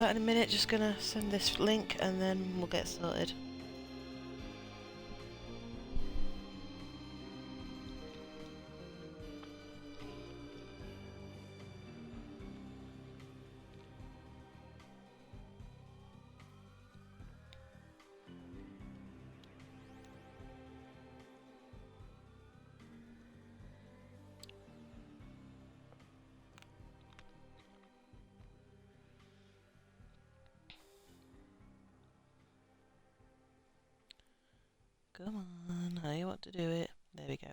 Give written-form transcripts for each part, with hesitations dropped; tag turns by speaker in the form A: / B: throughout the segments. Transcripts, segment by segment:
A: That in a minute, just gonna send this link and then we'll get sorted. Come on, I want to do it. There we go.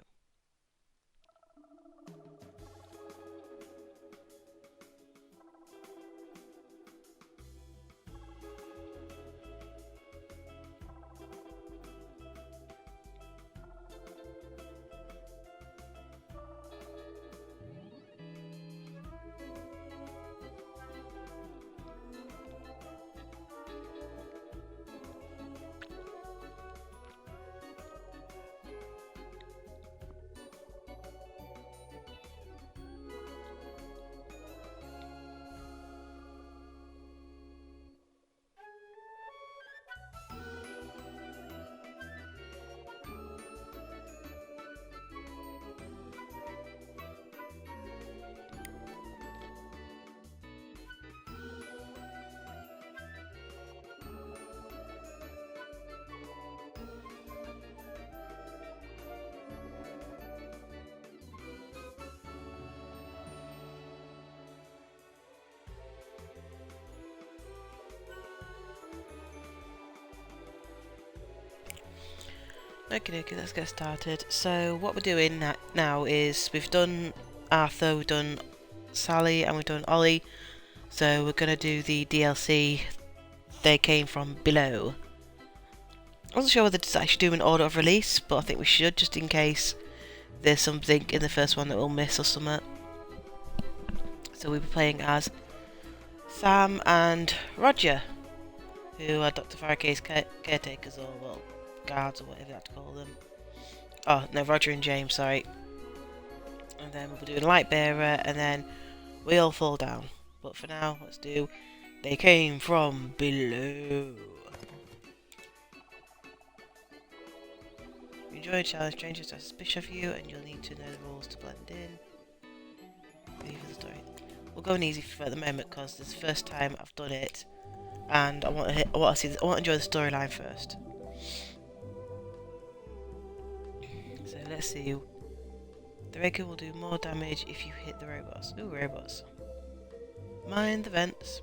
A: Okay, let's get started. So what we're doing now is we've done Arthur, we've done Sally, and we've done Ollie. So we're gonna do the DLC. They Came From Below. I wasn't sure whether to actually do an order of release, but I think we should, just in case there's something in the first one that we'll miss or something. So we'll be playing as Sam and Roger, who are Dr. Farakay's caretakers, or well, guards, or whatever you have to call them. Oh no, Roger and James, sorry. And then we'll be doing Lightbearer, and then we all fall down. But for now, let's do They Came From Below. If you enjoy a challenge, strangers are suspicious of you, and you'll need to know the rules to blend in. Ready for the story. We'll go easy for the moment because this is the first time I've done it, and I want to enjoy the storyline first. So let's see. The Raker will do more damage if you hit the robots. Ooh, robots. Mind the vents.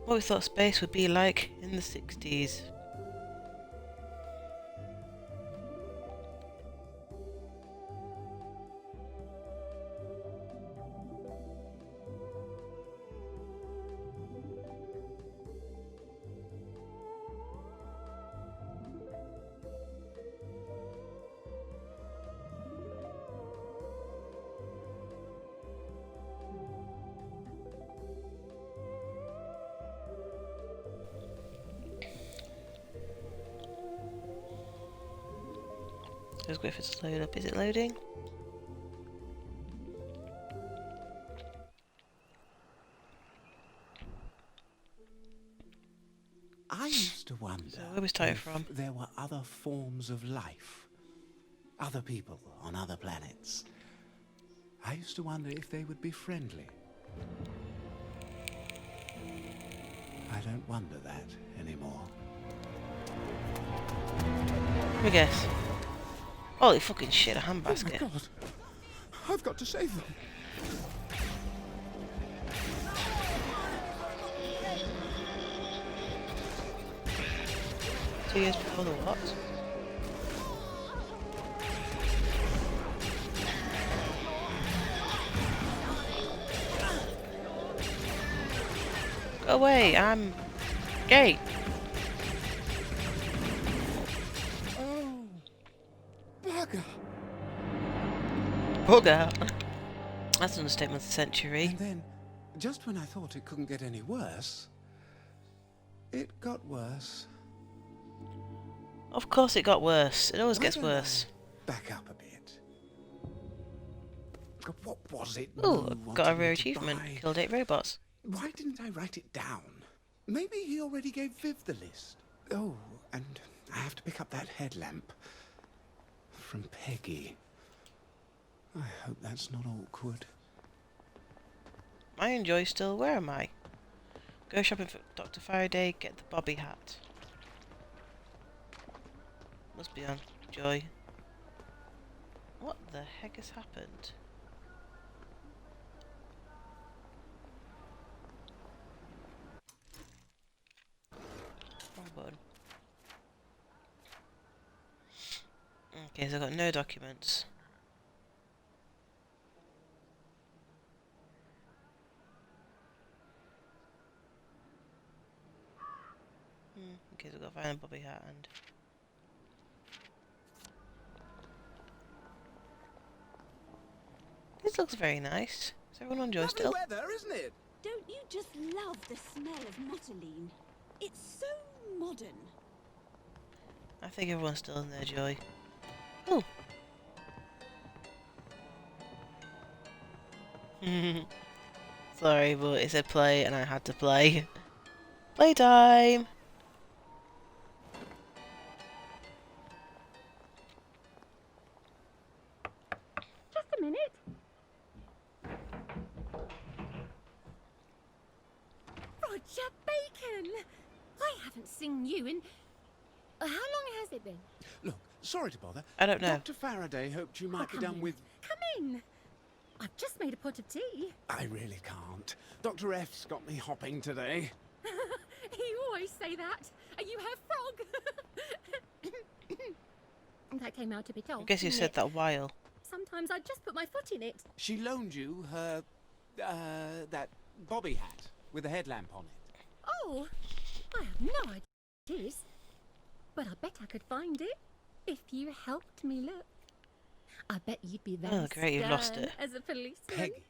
A: What we thought space would be like in the 60s. Let's go if it's load up. Is it loading?
B: I used to wonder
A: So where was Tyre from?
B: there were other forms of life, other people on other planets. I used to wonder if they would be friendly. I don't wonder that anymore.
A: Let me guess. Holy fucking shit, a handbasket.
B: Oh my God! I've got to save them.
A: 2 years before the what? Go away, I'm gay.
B: Oh, bugger!
A: Bugger. That's an understatement of the century.
B: And then, just when I thought it couldn't get any worse, It got worse.
A: Of course it got worse. It always
B: Why
A: gets
B: don't
A: worse.
B: I back up a bit. What was it
A: Oh,
B: Moo
A: I've got a
B: wanted me
A: rare
B: to
A: achievement.
B: buy?
A: Killed 8 robots.
B: Why didn't I write it down? Maybe he already gave Viv the list. Oh, and I have to pick up that headlamp. From Peggy. I hope that's not awkward.
A: I enjoy still. Where am I? Go shopping for Dr. Faraday, get the Bobby hat. Must be on Joy. What the heck has happened? Wrong button. Okay, so I've got no documents. Okay, so I've got to find a Bobby hat and... This looks very nice. Is everyone on Joy still?
B: weather, isn't it?
C: Don't you just love the smell of Motoline? It's so modern.
A: I think everyone's still in their Joy. Oh! Sorry, but it said play and I had to play. Playtime!
C: Just a minute. Roger Bacon! I haven't seen you in... how long has it been?
B: Look, sorry to bother.
A: I don't know.
B: Dr. Faraday hoped you might be
C: come
B: done
C: in.
B: with...
C: Come in. I've just made a pot of tea.
B: I really can't. Dr. F's got me hopping today.
C: You always say that. You have frog. That came out a bit odd.
A: I guess you
C: didn't
A: said
C: it?
A: that a while.
C: Sometimes I just put my foot in it.
B: She loaned you her... that bobby hat with a headlamp on it.
C: Oh, I have no idea what it is. But I bet I could find it if you helped me look. I bet you'd be very
A: Oh, great, you've lost
C: stern
A: it.
C: as a policeman.
B: Peggy.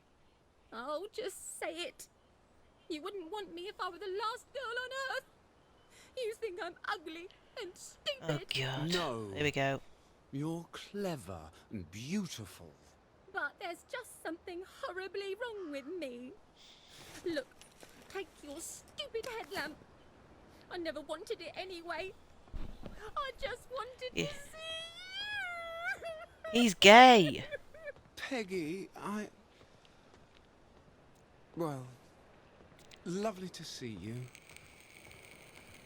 C: Oh, just say it. You wouldn't want me if I were the last girl on earth. You think I'm ugly and
A: Oh
C: stupid.
A: god.
B: No.
A: There we go.
B: You're clever and beautiful.
C: But there's just something horribly wrong with me. Look, take your stupid headlamp. I never wanted it anyway. I just wanted
A: Yeah.
C: to see you.
A: He's gay!
B: Peggy, well, lovely to see you.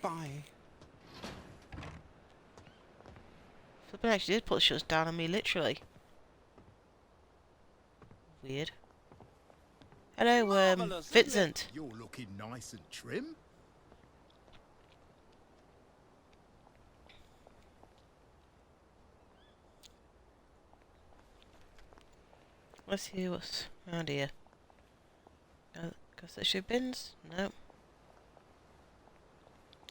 B: Bye.
A: Flippin' actually did put the shutters down on me, literally. Weird. Hello,
D: Marvellous, isn't it?
A: Vincent.
D: You're looking nice and trim.
A: Let's see what's around here. Got search two bins? No.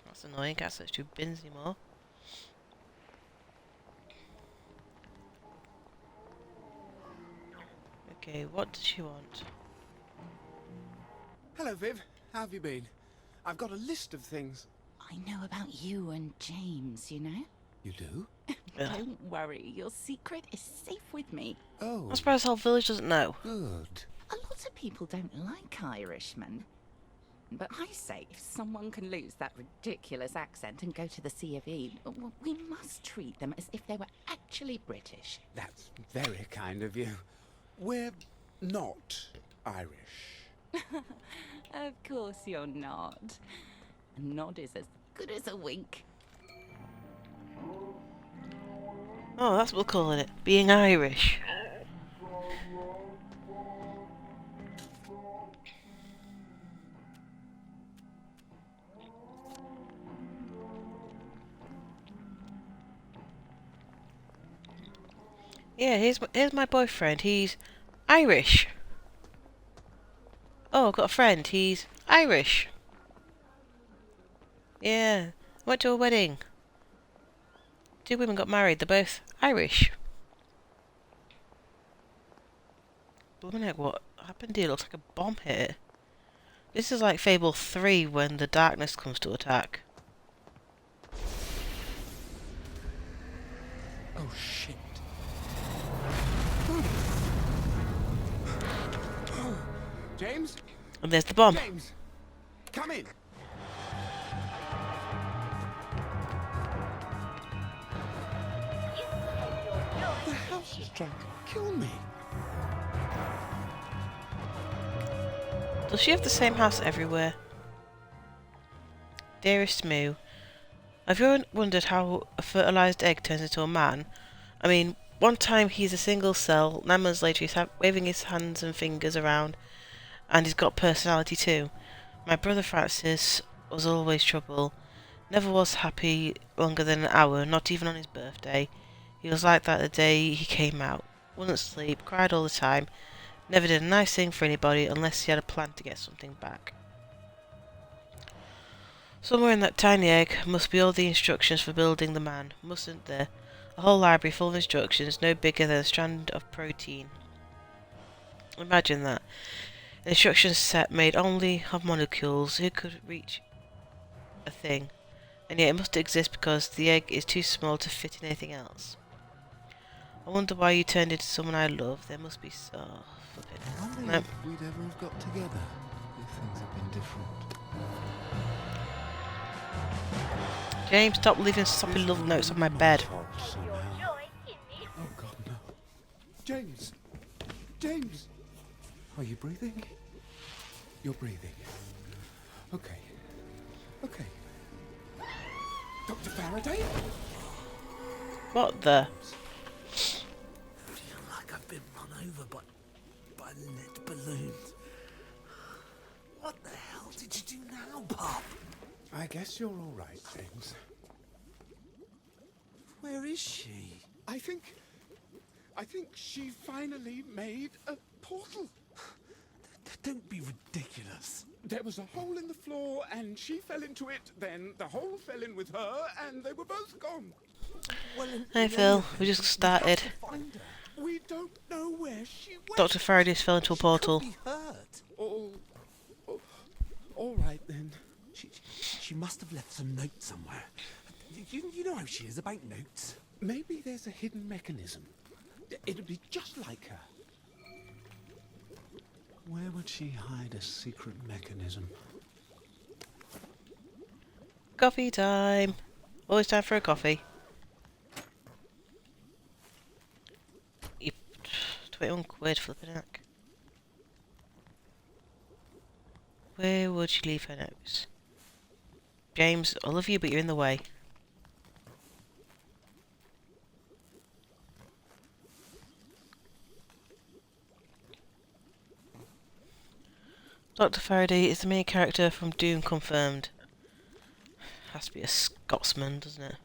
A: That's annoying, can't search two bins anymore. Okay, what does she want?
B: Hello, Viv. How have you been? I've got a list of things.
E: I know about you and James, you know?
B: You do?
A: Ugh.
E: Don't worry, your secret is safe with me.
B: Oh,
A: I'm surprised the whole village doesn't know.
B: good.
E: A lot of people don't like Irishmen. But I say, if someone can lose that ridiculous accent and go to the C of E, we must treat them as if they were actually British.
B: That's very kind of you. We're not Irish.
E: Of course you're not. A nod is as good as a wink.
A: Oh, that's what we're calling it. Being Irish. Yeah, here's my boyfriend. He's Irish. Oh, I've got a friend. He's Irish. Yeah, went to a wedding. Two women got married. They're both Irish. Blooming heck, what happened here? Looks like a bomb hit. This is like Fable 3 when the darkness comes to attack.
B: Oh, shit. James?
A: And there's the bomb.
B: James! Come in! The house is trying to kill me.
A: Does she have the same house everywhere? Dearest Moo, have you ever wondered how a fertilised egg turns into a man? I mean, one time he's a single cell, 9 months later he's waving his hands and fingers around, and he's got personality too. My brother Francis was always trouble, never was happy longer than an hour, not even on his birthday. He was like that the day he came out. Wouldn't sleep, cried all the time, never did a nice thing for anybody unless he had a plan to get something back. Somewhere in that tiny egg must be all the instructions for building the man, mustn't there? A whole library full of instructions, no bigger than a strand of protein. Imagine that. An instruction set made only of molecules. Who could reach a thing? And yet it must exist because the egg is too small to fit in anything else. I wonder why you turned into someone I love. There must be so...
B: I wonder
A: Nope.
B: if we'd ever have got together if things had been different.
A: James, stop leaving soppy little notes on my bed.
B: Oh, God, no. James! James! Are you breathing? You're breathing. Okay. Okay. Dr. Faraday?
A: What the?
F: Feel like I've been run over by lead balloons. What the hell did you do now, Pop?
B: I guess you're all right, James.
F: Where is she?
B: I think she finally made a portal.
F: Don't be ridiculous.
B: There was a hole in the floor and she fell into it. Then the hole fell in with her and they were both gone.
F: Well,
A: Hey Phil, we just started.
F: Find her.
B: We don't know where she went.
A: Dr. Faraday's fell into a portal.
F: Could be hurt.
B: All right then.
F: She must have left some note somewhere. You know how she is about notes.
B: Maybe there's a hidden mechanism. It'd be just like her. Where would she hide a secret mechanism?
A: Coffee time. Always time for a coffee. You 21 quid, flipping heck. Where would she leave her notes? James, I love you, but you're in the way. Dr. Faraday is the main character from Doom confirmed. Has to be a Scotsman, doesn't it?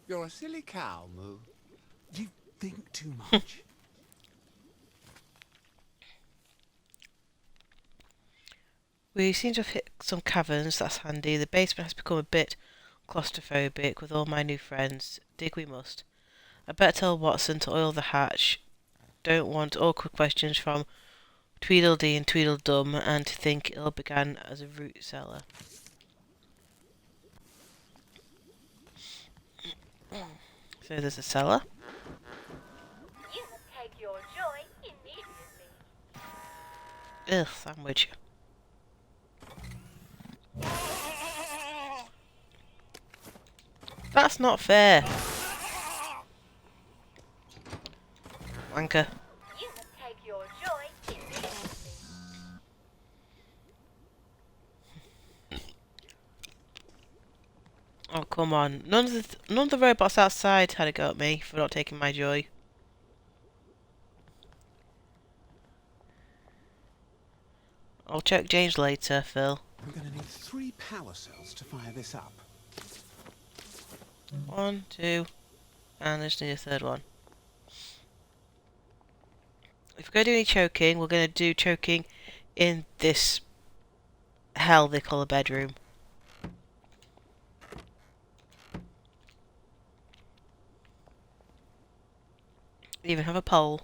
B: You're a silly cow, Moo.
F: You think too much.
A: We seem to have hit some caverns, that's handy. The basement has become a bit claustrophobic with all my new friends. Dig we must. I better tell Watson to oil the hatch. Don't want awkward questions from Tweedledee and Tweedledum, and to think it all began as a root cellar. So there's a cellar.
C: You must take your joy immediately.
A: Ugh, sandwich. That's not fair. Wanker.
C: You must take your joy immediately.
A: Oh, come on. None of the robots outside had a go at me for not taking my joy. I'll check James later, Phil.
B: I'm gonna need 3 power cells to fire this up.
A: 1, 2, and I just need a third one. If we're going to do any choking, we're going to do choking in this hell they call a bedroom. Even have a pole.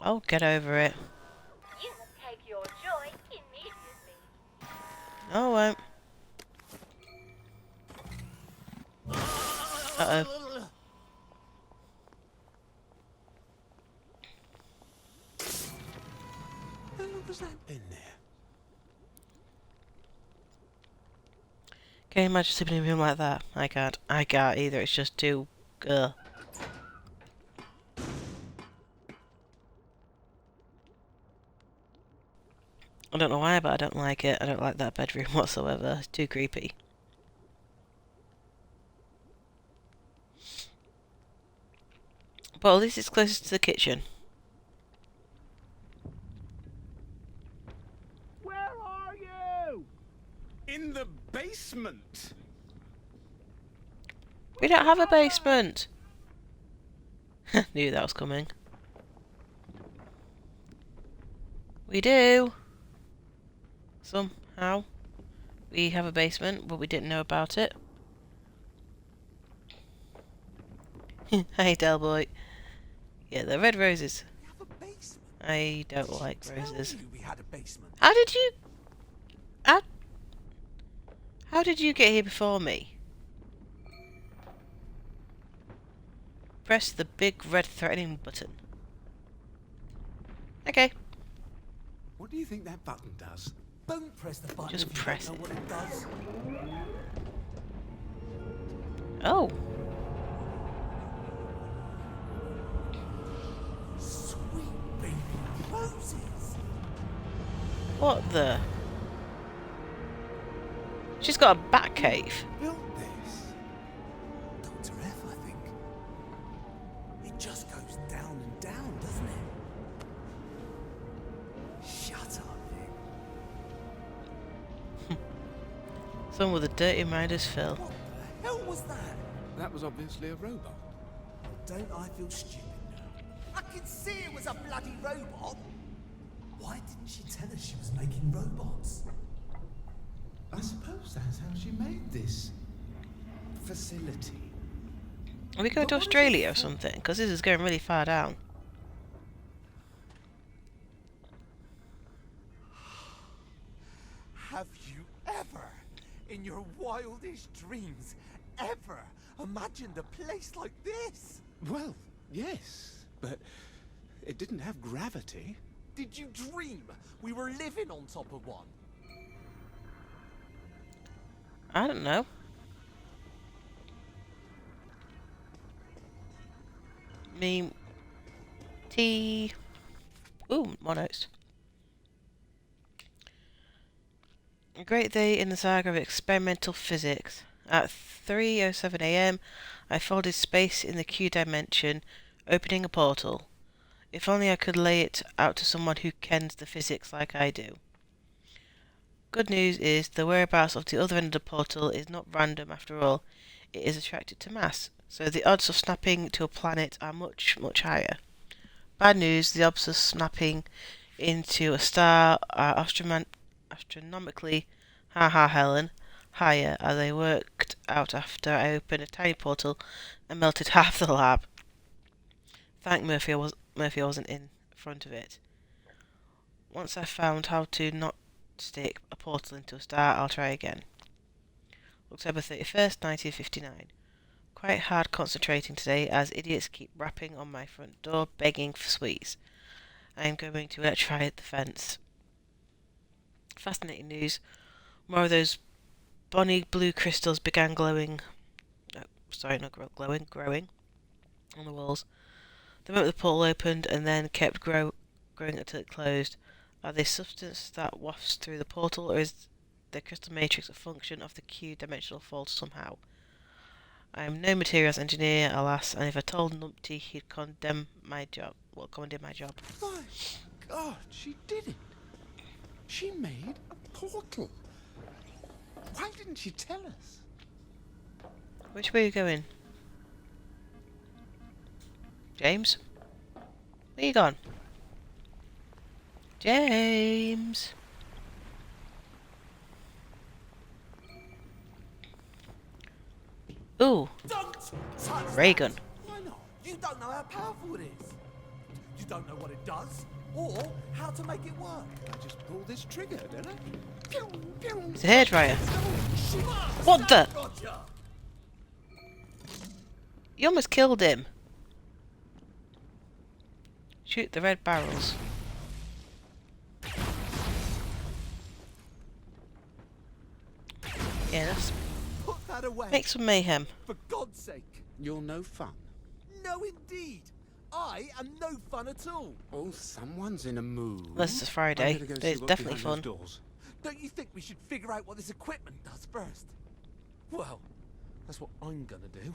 A: Oh, get over it.
C: You must take your joy immediately.
A: No, I won't. Uh-oh.
B: How long has that been there?
A: Can you imagine sleeping in a room like that? I can't. I can't either. It's just too... Ugh. I don't know why, but I don't like it. I don't like that bedroom whatsoever. It's too creepy. But at least it's closest to the kitchen.
B: Where are you? In the basement.
A: We don't have a basement! Knew that was coming. We do! Somehow. We have a basement, but we didn't know about it. Hey, Delboy. Yeah, the red roses.
F: We have a basement.
A: I don't like
F: Tell
A: roses.
F: you we had a basement.
A: How did you... How did you get here before me? Press the big red threatening button. Okay.
B: What do you think that button does?
F: Don't press the button
A: Just
F: if you
A: press
F: don't know
A: it.
F: what it does.
A: Oh.
F: Sweet baby roses.
A: What the... She's got a bat cave.
B: Built this?
F: Dr. F, I think. It just goes down and down, doesn't it? Shut up, Nick.
A: Someone with a dirty mind as Phil.
F: What the hell was that?
B: That was obviously a robot.
F: Don't I feel stupid now? I could see it was a bloody robot. Why didn't she tell us she was making robots?
B: I suppose that's how she made this facility.
A: Are we going to Australia or something? Because this is going really far down.
F: Have you ever, in your wildest dreams, ever imagined a place like this?
B: Well, yes, but it didn't have gravity.
F: Did you dream we were living on top of one?
A: I don't know. Tea. Ooh, more notes. A great day in the saga of experimental physics. At 3:07 AM, I folded space in the Q dimension, opening a portal. If only I could lay it out to someone who kens the physics like I do. Good news is the whereabouts of the other end of the portal is not random after all. It is attracted to mass, so the odds of snapping to a planet are much, much higher. Bad news, the odds of snapping into a star are astronomically, haha Helen, higher, as I worked out after I opened a tiny portal and melted half the lab. Thank Murphy wasn't in front of it. Once I found how to not stick a portal into a star, I'll try again. October 31st, 1959. Quite hard concentrating today as idiots keep rapping on my front door begging for sweets. I am going to electrify the fence. Fascinating news. More of those bonny blue crystals began glowing. Growing on the walls. The moment the portal opened and then kept growing until it closed. Are they substance that wafts through the portal, or is the crystal matrix a function of the Q-dimensional fold somehow? I am no materials engineer, alas, and if I told Numpty, he'd condemn my job.
B: My God, she did it. She made a portal. Why didn't she tell us?
A: Which way are you going? James? Where you gone? James! Ooh,
F: Don't touch
A: ray gun.
F: that. Why not? You don't know how powerful it is. You don't know what it does, or how to make it work.
B: I just pull this trigger, don't I? Pew, pew.
A: It's a hairdryer.
F: Shoot!
A: What the?
F: Roger!
A: You almost killed him. Shoot the red barrels. Yeah, let's
F: Put that away.
A: make some mayhem.
F: For God's sake.
B: You're no fun.
F: No, indeed. I am no fun at all.
B: Oh, someone's in a mood.
A: Unless it's
B: I
A: Friday.
B: better go
A: But
B: see
A: it's
B: what's
A: definitely
B: behind
A: fun.
B: those doors.
F: Don't you think we should figure out what this equipment does first? Well, that's what I'm gonna do.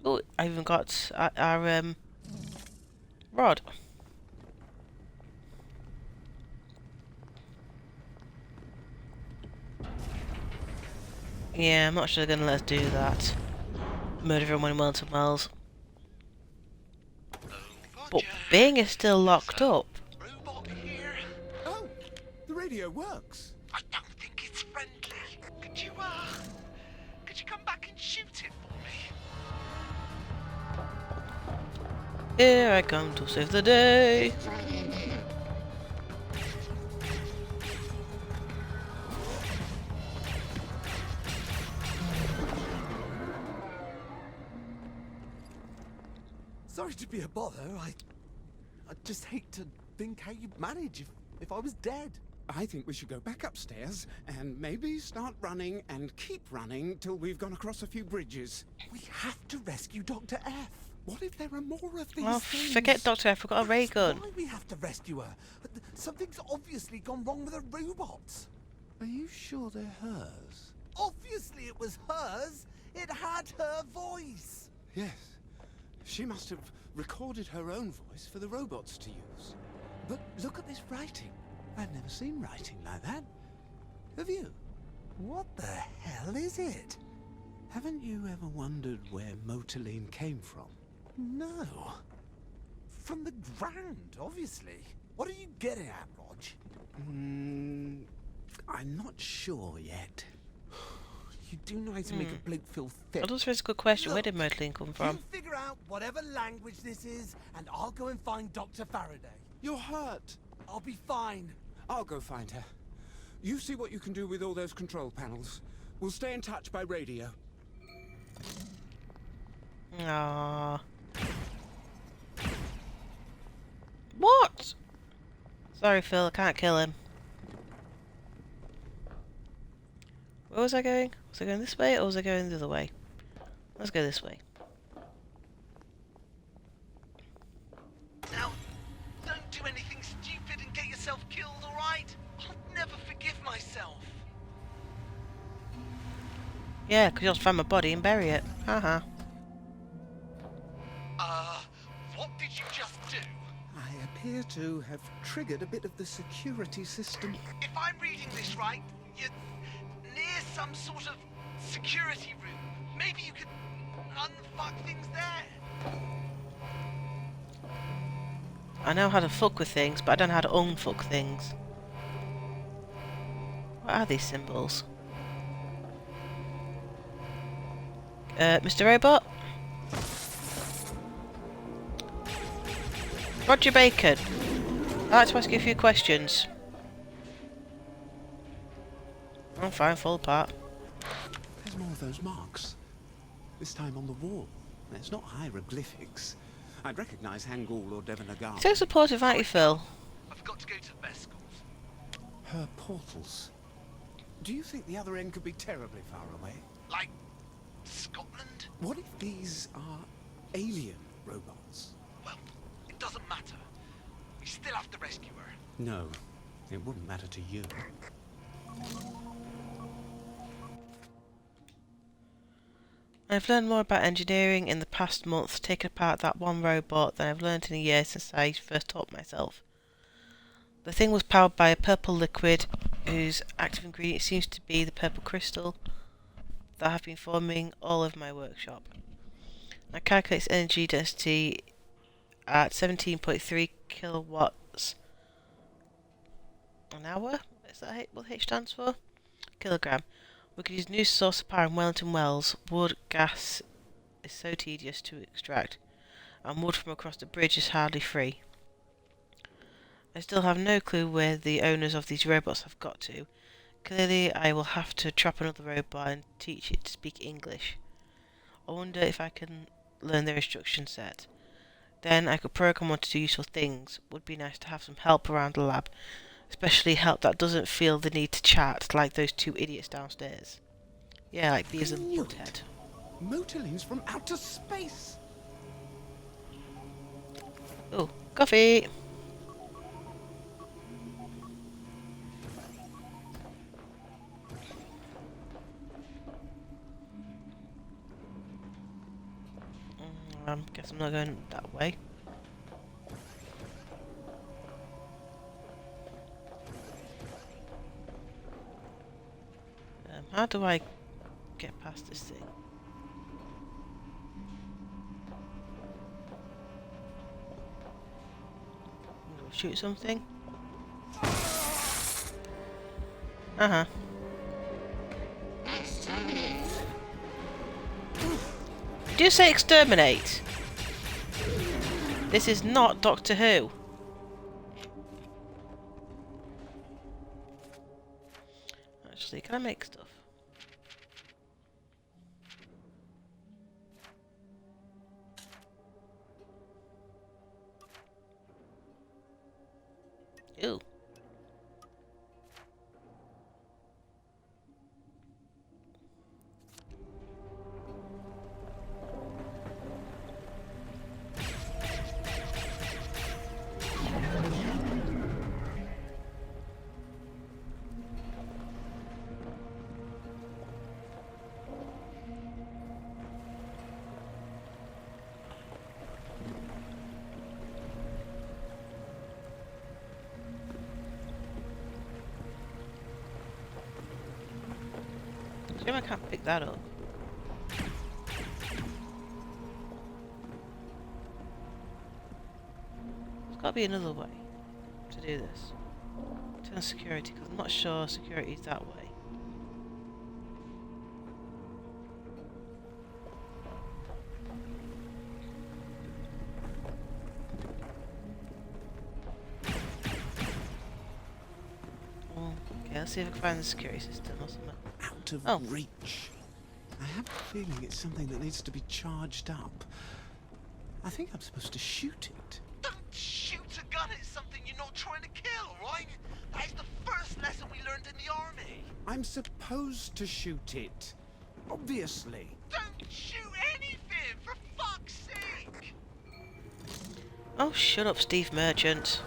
A: Oh, I even got our rod. Yeah, I'm not sure they're gonna let us do that. Murder everyone in Wellington Wells. But Bing is still locked up.
G: Robot here.
B: Oh, the radio works.
G: I don't think it's friendly. Could you come back and shoot it for me?
A: Here I come to save the day.
F: Sorry to be a bother. I just hate to think how you'd manage if I was dead.
B: I think we should go back upstairs and maybe start running and keep running till we've gone across a few bridges.
F: We have to rescue Dr. F.
B: What if there are more of these
A: Oh,
B: things?
A: forget Doctor F, I've got a ray
F: That's
A: gun.
F: why we have to rescue her. Something's obviously gone wrong with her robots.
B: Are you sure they're hers?
F: Obviously it was hers. It had her voice.
B: Yes. She must have recorded her own voice for the robots to use. But look at this writing. I've never seen writing like that. Have you?
F: What the hell is it?
B: Haven't you ever wondered where Motoline came from?
F: No. From the ground, obviously. What are you getting at, Rog?
B: I'm not sure yet.
F: You do know how to make a bloke feel fit.
A: Oh, that's a good question. Where
F: Look,
A: did Motoline come from?
F: You figure out whatever language this is, and I'll go and find Dr. Faraday.
B: You're hurt.
F: I'll be fine.
B: I'll go find her. You see what you can do with all those control panels. We'll stay in touch by radio.
A: Aww. What? Sorry, Phil, I can't kill him. Where was I going? Was I going this way or was I going the other way? Let's go this way.
G: Now, don't do anything stupid and get yourself killed, alright? I'll never forgive myself.
A: Yeah, because you'll find my body and bury it. Haha.
G: What did you just do?
B: I appear to have triggered a bit of the security system.
G: If I'm reading this right, you're near some sort of security room. Maybe you could unfuck things there.
A: I know how to fuck with things, but I don't know how to unfuck things. What are these symbols? Mr. Robot? Roger Bacon. I'd like to ask you a few questions. I'm fine, fall apart.
B: There's more of those marks. This time on the wall. It's not hieroglyphics. I'd recognize Hangul or Devanagari.
A: So supportive, aren't you, Phil?
G: I've got to go to the best schools.
B: Her portals. Do you think the other end could be terribly far away?
G: Like Scotland?
B: What if these are alien robots?
G: Well, it doesn't matter. We still have to rescue her.
B: No, it wouldn't matter to you.
A: I've learned more about engineering in the past month, taking apart that one robot, than I've learned in a year since I first taught myself. The thing was powered by a purple liquid, whose active ingredient seems to be the purple crystal that have been forming all over my workshop. I calculate its energy density at 17.3 kilowatts an hour. Is that what H stands for? Kilogram. We could use a new source of power in Wellington Wells. Wood, gas is so tedious to extract, and wood from across the bridge is hardly free. I still have no clue where the owners of these robots have got to. Clearly, I will have to trap another robot and teach it to speak English. I wonder if I can learn their instruction set. Then I could program one to do useful things. Would be nice to have some help around the lab, especially help that doesn't feel the need to chat like those two idiots downstairs. Yeah, like Beavis and Butthead.
B: Motorlings from outer space!
A: Oh, coffee! Guess I'm not going that way. How do I get past this thing? Shoot something? Uh-huh. Do you say exterminate? This is not Doctor Who. Actually, can I make stuff? Ew. Shame I can't pick that up. There's got to be another way to do this. Turn security, because I'm not sure security is that way. Oh, okay, let's see if I can find the security system or something.
B: Out of
A: Oh.
B: reach. I have a feeling it's something that needs to be charged up. I think I'm supposed to shoot it.
G: Don't shoot a gun at something you're not trying to kill, right? That is the first lesson we learned in the army.
B: I'm supposed to shoot it. Obviously.
G: Don't shoot anything, for fuck's sake!
A: Oh, shut up, Steve Merchant.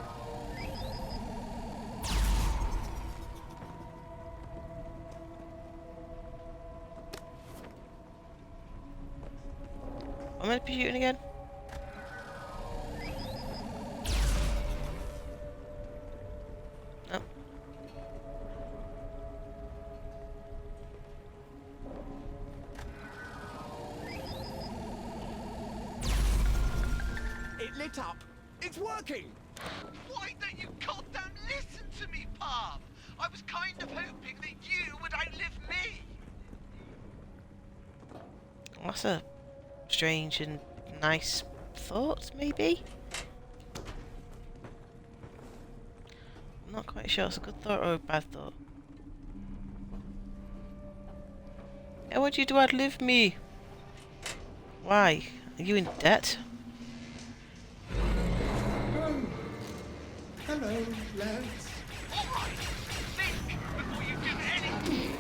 A: Am I shooting again? Oh.
B: It lit up. It's working.
G: Why don't you goddamn listen to me, Palm? I was kind of hoping that you would outlive me.
A: That's a strange and nice thought, maybe? I'm not quite sure it's a good thought or a bad thought. I want you to outlive me. Why? Are you in debt?
B: Hello, lads.
G: All right, think before you do anything.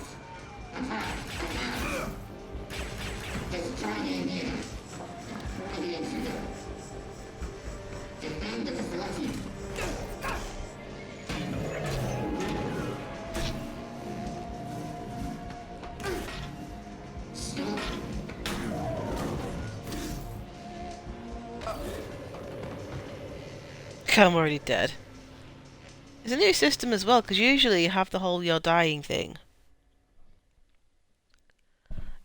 A: I'm already dead. It's a new system as well, because usually you have the whole you're dying thing.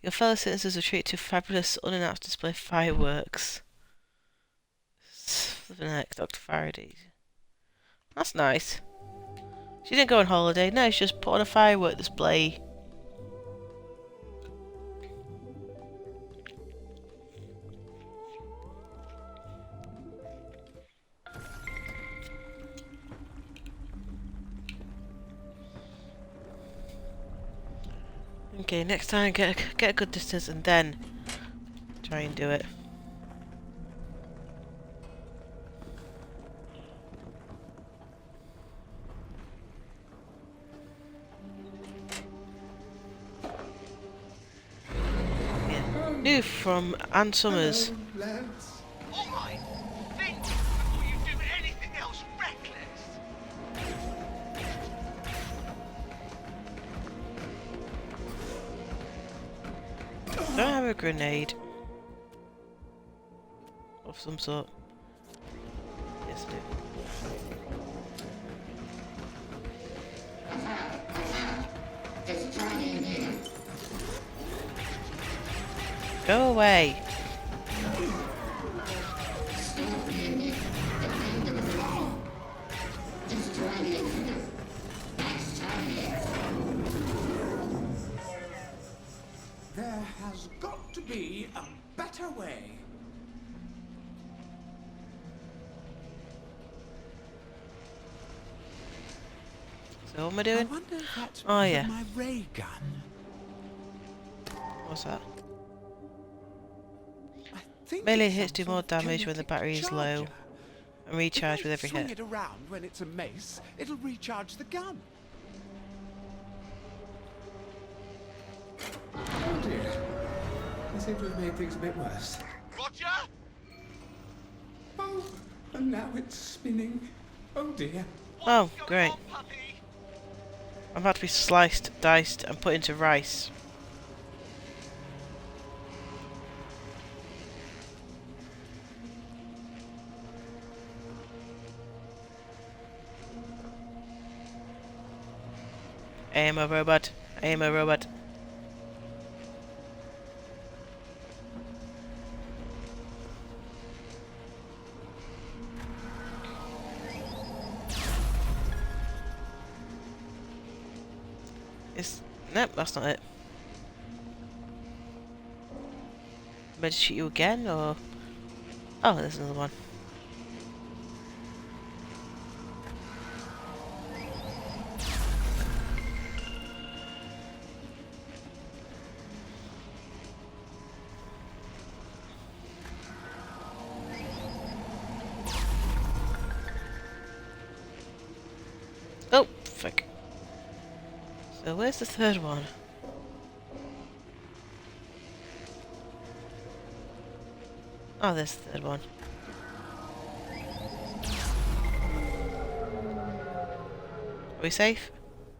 A: Your fellow citizens are treated to fabulous unannounced display of fireworks. Flippin' heck, Dr. Faraday. That's nice. She didn't go on holiday, no, she just put on a firework display. Okay, next time get a good distance and then try and do it. Yeah. New from Ann Summers.
B: Hello, lads.
G: All right, think before you do anything else reckless.
A: Do I have a grenade? Of some sort. Yes, I do. Go away!
B: There has got to be a better way.
A: So what am I
B: I
A: doing?
B: wonder if that's
A: Oh, yeah.
B: my ray gun.
A: What's that?
B: I think
A: Melee
B: it's
A: hits
B: some
A: do
B: sort
A: more
B: of
A: damage when the
B: kinetic
A: battery is low
B: charger.
A: and recharge
B: If
A: with
B: I
A: every
B: swing
A: hit.
B: it around when it's a mace, it'll recharge the gun. Oh dear. They seem to have made things a bit worse.
G: Roger?
B: Oh, and now it's spinning. Oh dear.
A: Oh,
G: What's going
A: great.
G: on, puppy?
A: I'm about to be sliced, diced and put into rice. I am a robot. I am a robot. Nope, that's not it. Am I to shoot you again, or... Oh, there's another one. Oh, frick. So where's the third one? Oh, there's the third one. Are we safe?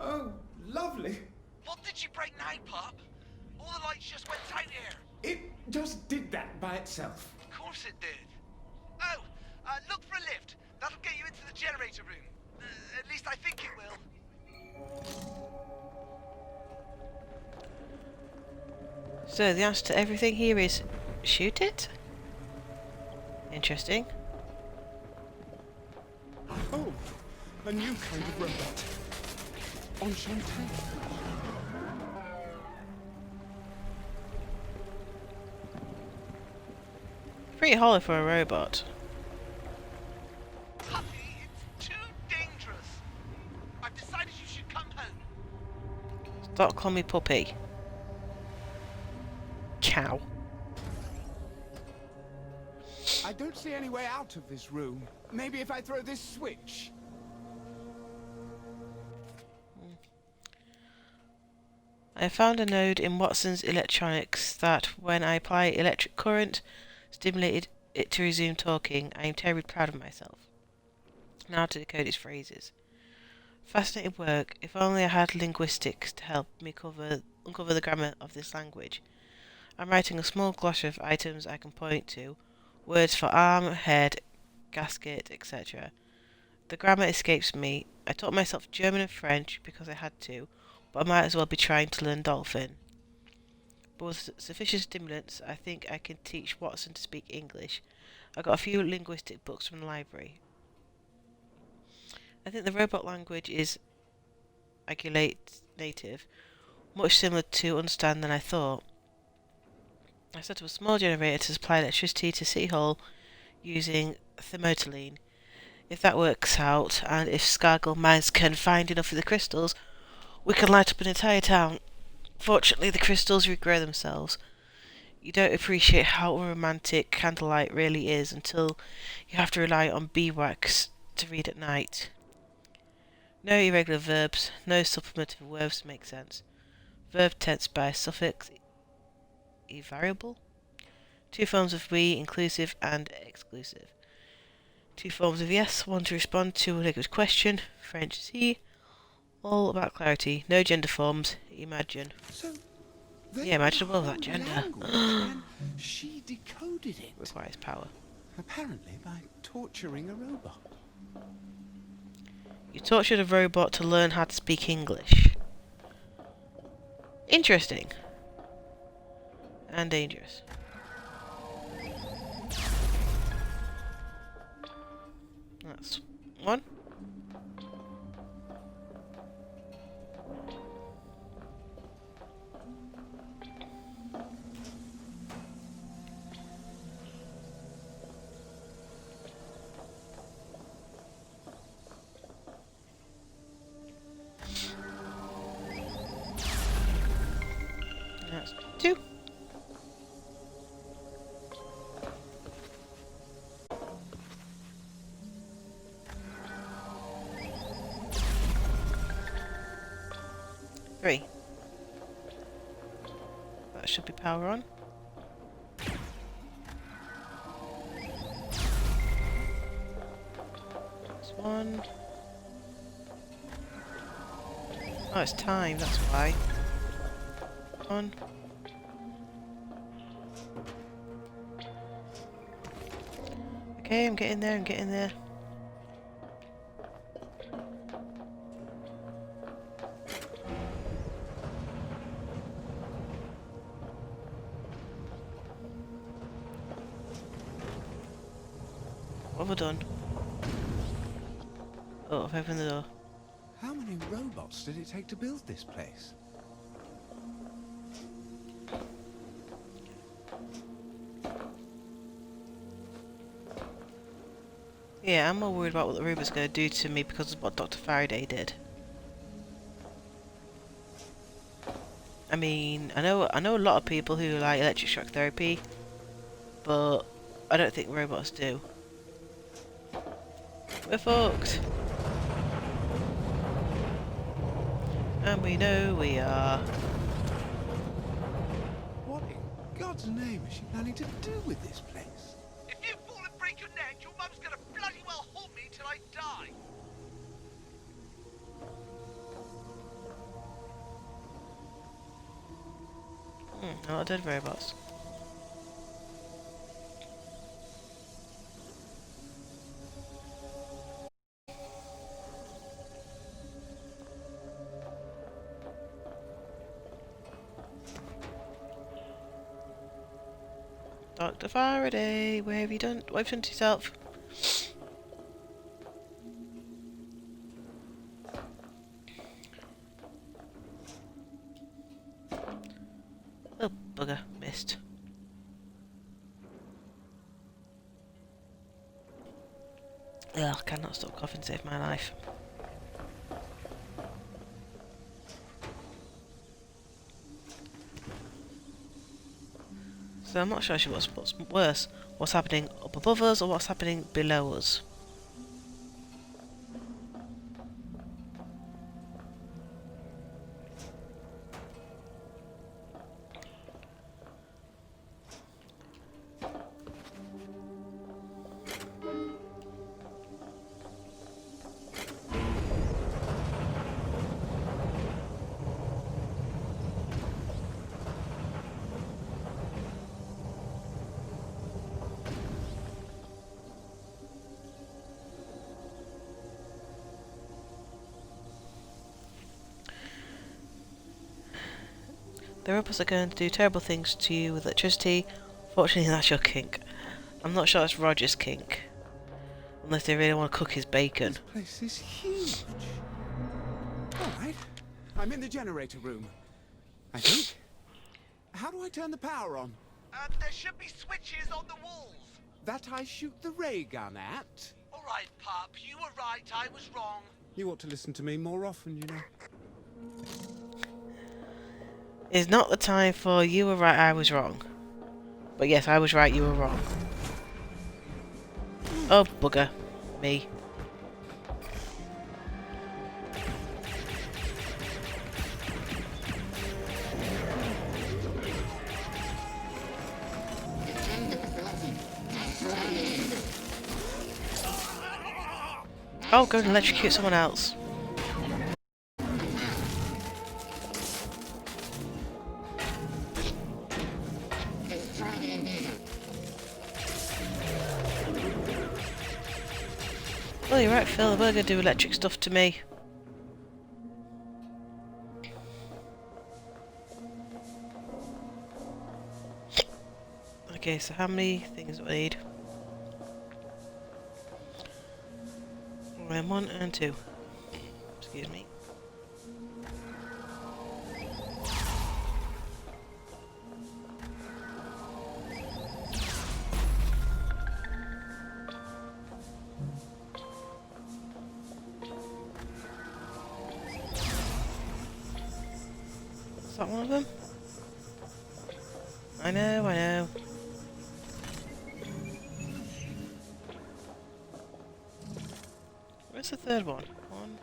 B: Oh, lovely.
G: What did you break now, pup? All the lights just went out here.
B: It just did that by itself.
G: Of course it did. Oh, look for a lift. That'll get you into the generator room. At least I think it will.
A: So the answer to everything here is shoot it? Interesting.
B: Oh, a new kind of robot. Enchanté.
A: Pretty hollow for a robot.
G: Puppy, it's too dangerous. I've decided you should come home.
A: Stop calling me puppy. Cow.
B: I don't see any way out of this room. Maybe if I throw this switch.
A: I found a node in Watson's electronics that, when I apply electric current, stimulated it to resume talking. I am terribly proud of myself. Now to decode its phrases. Fascinating work. If only I had linguistics to help me uncover the grammar of this language. I'm writing a small gloss of items I can point to. Words for arm, head, gasket, etc. The grammar escapes me. I taught myself German and French because I had to, but I might as well be trying to learn Dolphin. But with sufficient stimulants, I think I can teach Watson to speak English. I got a few linguistic books from the library. I think the robot language is Agulate native, much similar to understand than I thought. I set up a small generator to supply electricity to City Hall using thermotylene. If that works out, and if Scargill Mines can find enough of the crystals, we can light up an entire town. Fortunately, the crystals regrow themselves. You don't appreciate how romantic candlelight really is until you have to rely on beeswax to read at night. No irregular verbs, no supplemental verbs make sense. Verb tense by suffix invariable. Two forms of we, inclusive and exclusive. Two forms of yes, one to respond to a negative question, French si. All about clarity, no gender forms, imagine.
B: So, they
A: Yeah, imagine
B: have
A: above
B: a
A: that
B: whole
A: gender.
B: language, and she decoded it.
A: Requires power.
B: Apparently by torturing a robot.
A: You tortured a robot to learn how to speak English. Interesting. And dangerous. That's one. That's two. Three. That should be power on. That's one. Oh, it's time, that's why. One. Okay, I'm getting there, I'm getting there. What have I done? Oh, I've opened the door.
B: How many robots did it take to build this place?
A: Yeah, I'm more worried about what the robot's going to do to me because of what Dr. Faraday did. I mean, I know a lot of people who like electric shock therapy, but I don't think robots do. We're fucked. And we know we are.
B: What in God's name is she planning to do with this place?
G: If you fall and break your neck, your mum's gonna bloody well haunt me till I die.
A: A lot of dead robots. Dr. Faraday, where have you done? What have you done to yourself? Oh, bugger, missed. Ugh, cannot stop coughing, save my life. So I'm not sure actually what's worse. What's happening up above us or what's happening below us? The robots are going to do terrible things to you with electricity. Fortunately, that's your kink. I'm not sure it's Roger's kink. Unless they really want to cook his bacon.
B: This place is huge. Alright, I'm in the generator room. I think. How do I turn the power on?
G: There should be switches on the walls.
B: That I shoot the ray gun at?
G: All right, pup, you were right, I was wrong.
B: You ought to listen to me more often, you know.
A: Is not the time for you were right, I was wrong. But yes, I was right, you were wrong. Oh, bugger. Me. Oh, go and electrocute someone else. Well, you're right, Phil. They were going to do electric stuff to me. Okay, so how many things do I need? One and two. Excuse me. Is that one of them? I know, I know. Where's the third one? 1,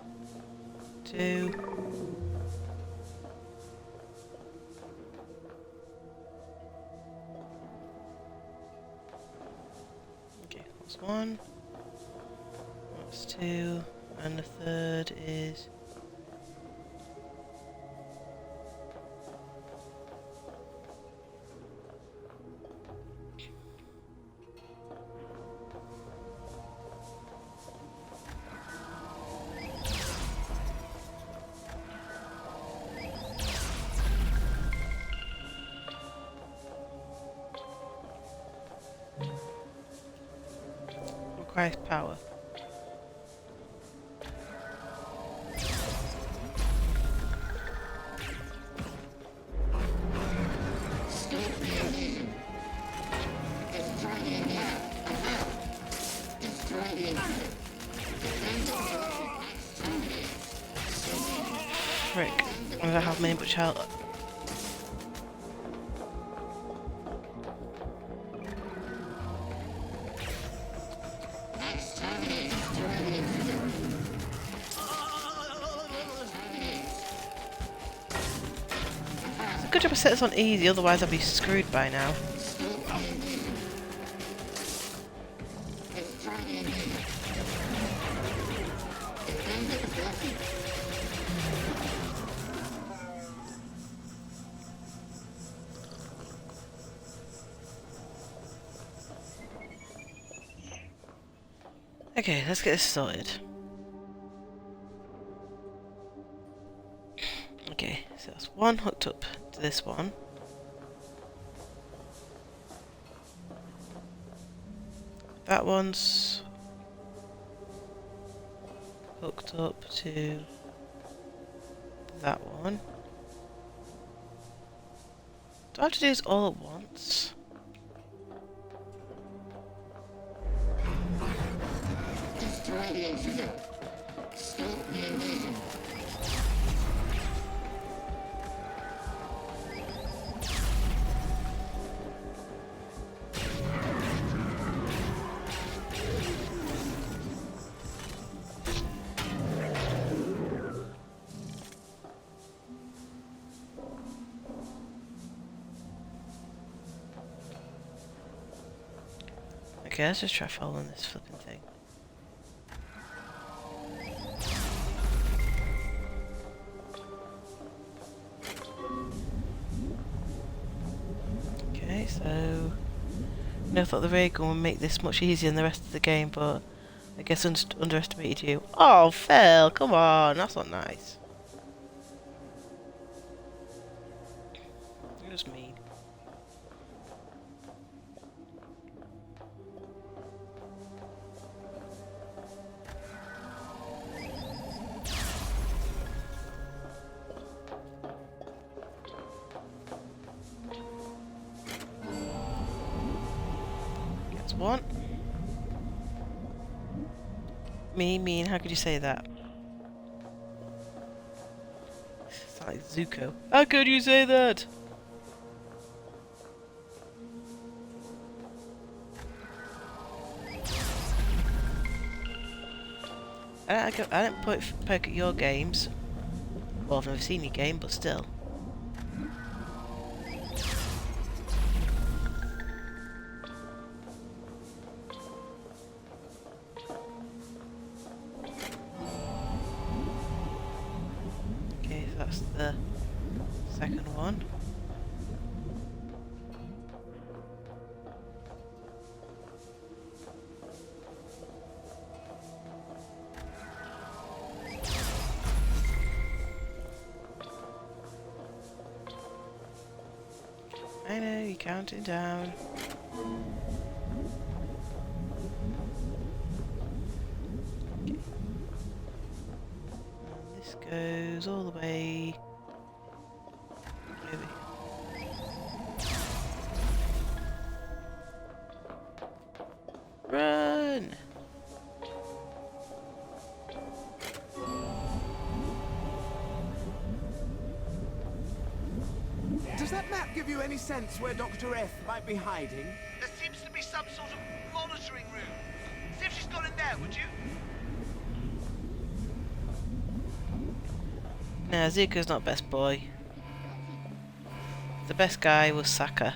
A: 2. Okay, that's 1. That's 2. And the third is... requires power. Frick. I don't have many much help. It's a good job I set this on easy, otherwise I'd be screwed by now. Okay, let's get this sorted. Okay, so that's one hooked up to this one. That one's hooked up to that one. Do I have to do this all at once? Okay, let's just try following this flipping thing. Okay, so... I never thought the ray gun would make this much easier than the rest of the game, but I guess I underestimated you. Oh, Phil, come on, that's not nice. You're just mean. One. Mean, how could you say that? It's like like Zuko. How could you say that? I don't poke at your games. Well, I've never seen your game, but still. Okay, so that's the second one. I know, you're counting down. Okay. And this goes all the way over. Run!
B: Does that map give you any sense where Dr. F might be hiding?
G: There seems to be some sort of monitoring room. See if she's got in there, would you?
A: No, Zuko's not best boy. The best guy was Sokka.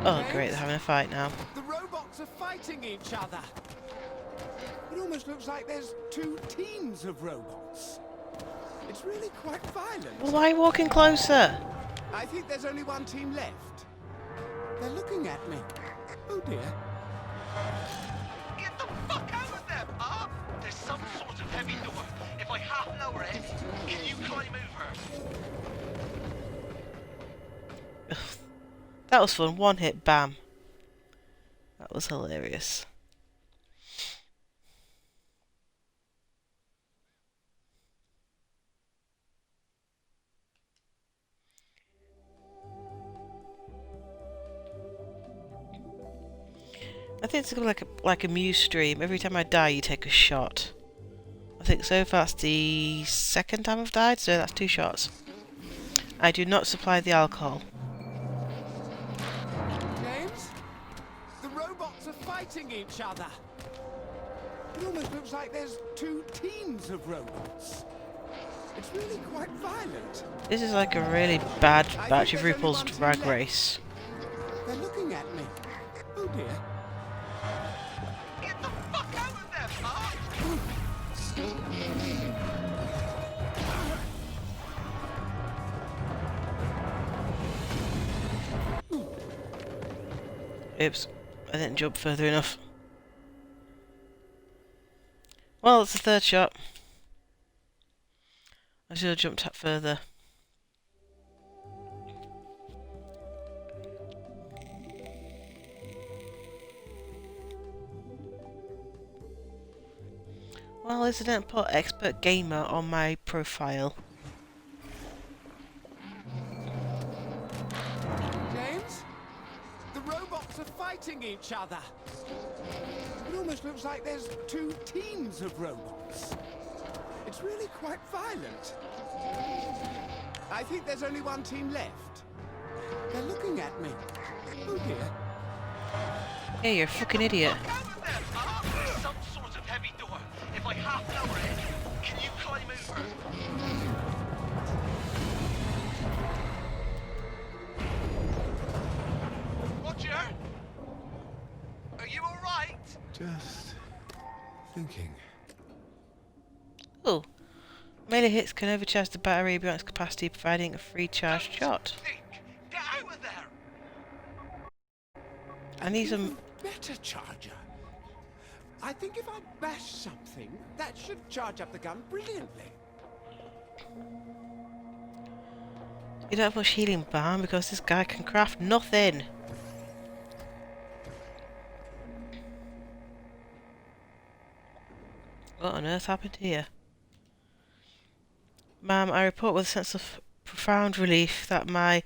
A: Oh great, they're having a fight now.
B: The robots are fighting each other. It almost looks like there's two teams of robots. It's really quite violent.
A: Well, why are you walking closer?
B: I think there's only one team left. They're looking at me. Oh dear.
G: Get the fuck out of there, Bob! There's some sort of heavy door. If I half lower it, can you climb over?
A: That was fun. One hit, bam. That was hilarious. I think it's gonna be like a Muse stream. Every time I die, you take a shot. I think so far that's the second time I've died, so that's 2 shots. I do not supply the alcohol.
B: James? The robots are fighting each other. It almost looks like there's two teams of robots. It's really quite violent.
A: This is like a really bad batch of RuPaul's Drag Race.
B: They're looking at me. Oh dear.
G: Get the fuck out of there, Bob!
A: Oops, I didn't jump further enough. Well, it's the 3rd shot. I should have jumped up further. Well, I didn't put expert gamer on my profile.
B: James? The robots are fighting each other. It almost looks like there's two teams of robots. It's really quite violent. I think there's only one team left. They're looking at me. Oh dear.
A: Yeah, you're a fucking idiot.
G: Out of there, Bob! There's some sort of heavy door. If I half lower it, can you climb over? Roger? Are you alright?
B: Just thinking.
A: Oh. Melee hits can overcharge the battery beyond its capacity, providing a free charged shot.
G: Think. Get out of there!
A: I need some...
B: Even better charger. I think if I bash something, that should charge up the gun brilliantly.
A: You don't have much healing balm because this guy can craft nothing. What on earth happened here? Ma'am, I report with a sense of profound relief that my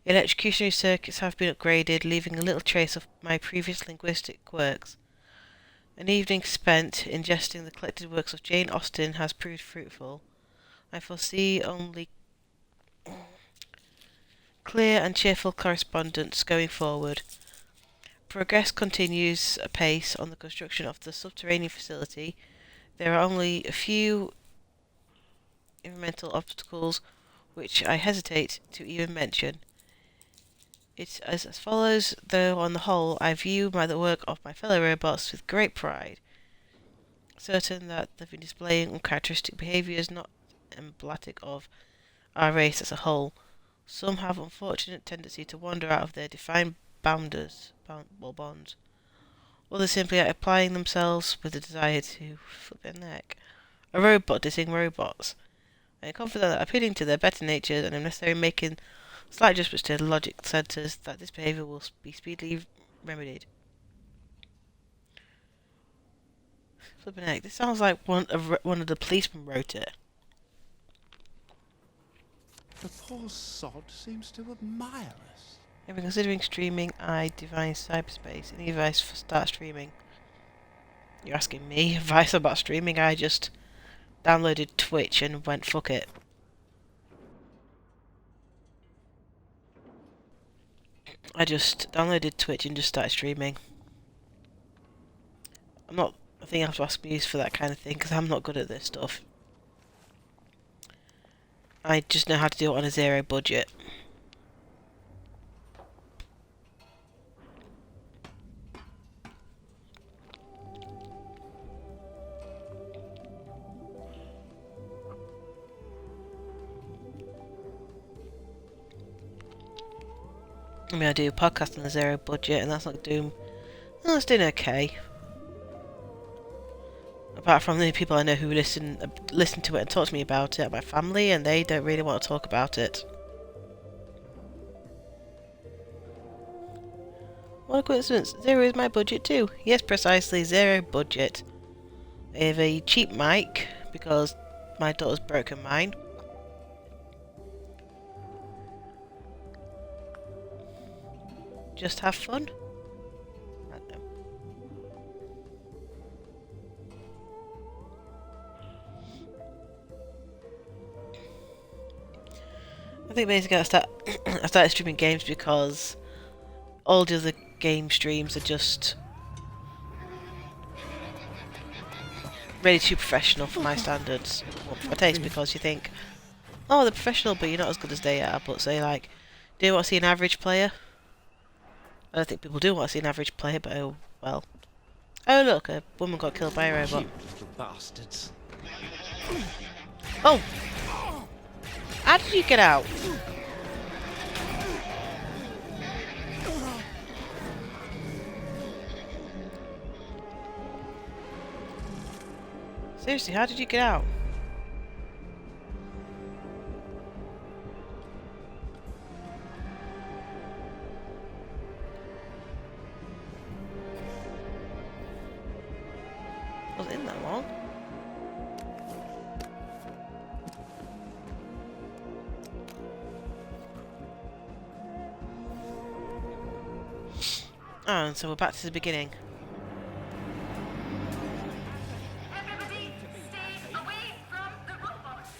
A: electrocutionary circuits have been upgraded, leaving a little trace of my previous linguistic quirks. An evening spent ingesting the collected works of Jane Austen has proved fruitful. I foresee only clear and cheerful correspondence going forward. Progress continues apace on the construction of the subterranean facility. There are only a few environmental obstacles which I hesitate to even mention. It's as follows, though on the whole I view the work of my fellow robots with great pride, certain that they've been displaying uncharacteristic behaviours not emblematic of our race as a whole. Some have unfortunate tendency to wander out of their defined bonds. Others simply are applying themselves with the desire to flip their neck. A robot dissing robots. I am confident that appealing to their better natures and if necessary making slight adjustments to the logic centres that this behaviour will be speedily remedied. Flipping heck, this sounds like one of the policemen wrote it.
B: The poor sod seems to admire us.
A: I've been considering streaming divine cyberspace. Any advice for start streaming? You're asking me advice about streaming? I just downloaded Twitch and went fuck it. I just downloaded Twitch and just started streaming. I think you have to ask me for that kind of thing because I'm not good at this stuff. I just know how to do it on a zero budget. I mean, I do a podcast on a zero budget, and that's not doing. No, it's doing okay. Apart from the people I know who listen to it and talk to me about it, my family, and they don't really want to talk about it. What a coincidence! Zero is my budget too. Yes, precisely, zero budget. I have a cheap mic because my daughter's broken mine. Just have fun? I don't know. I think basically I started streaming games because all the other game streams are just really too professional for my standards. Well, for my taste, because you think, oh, they're professional, but you're not as good as they are. But say like, do you want to see an average player? I don't think people do want to see an average player, but oh well. Oh look, a woman got killed by a robot.
B: Little bastards.
A: Oh! How did you get out? Seriously, how did you get out? Wasn't in that long. Oh, and so we're back to the beginning.
H: Everybody, stay away from the robots.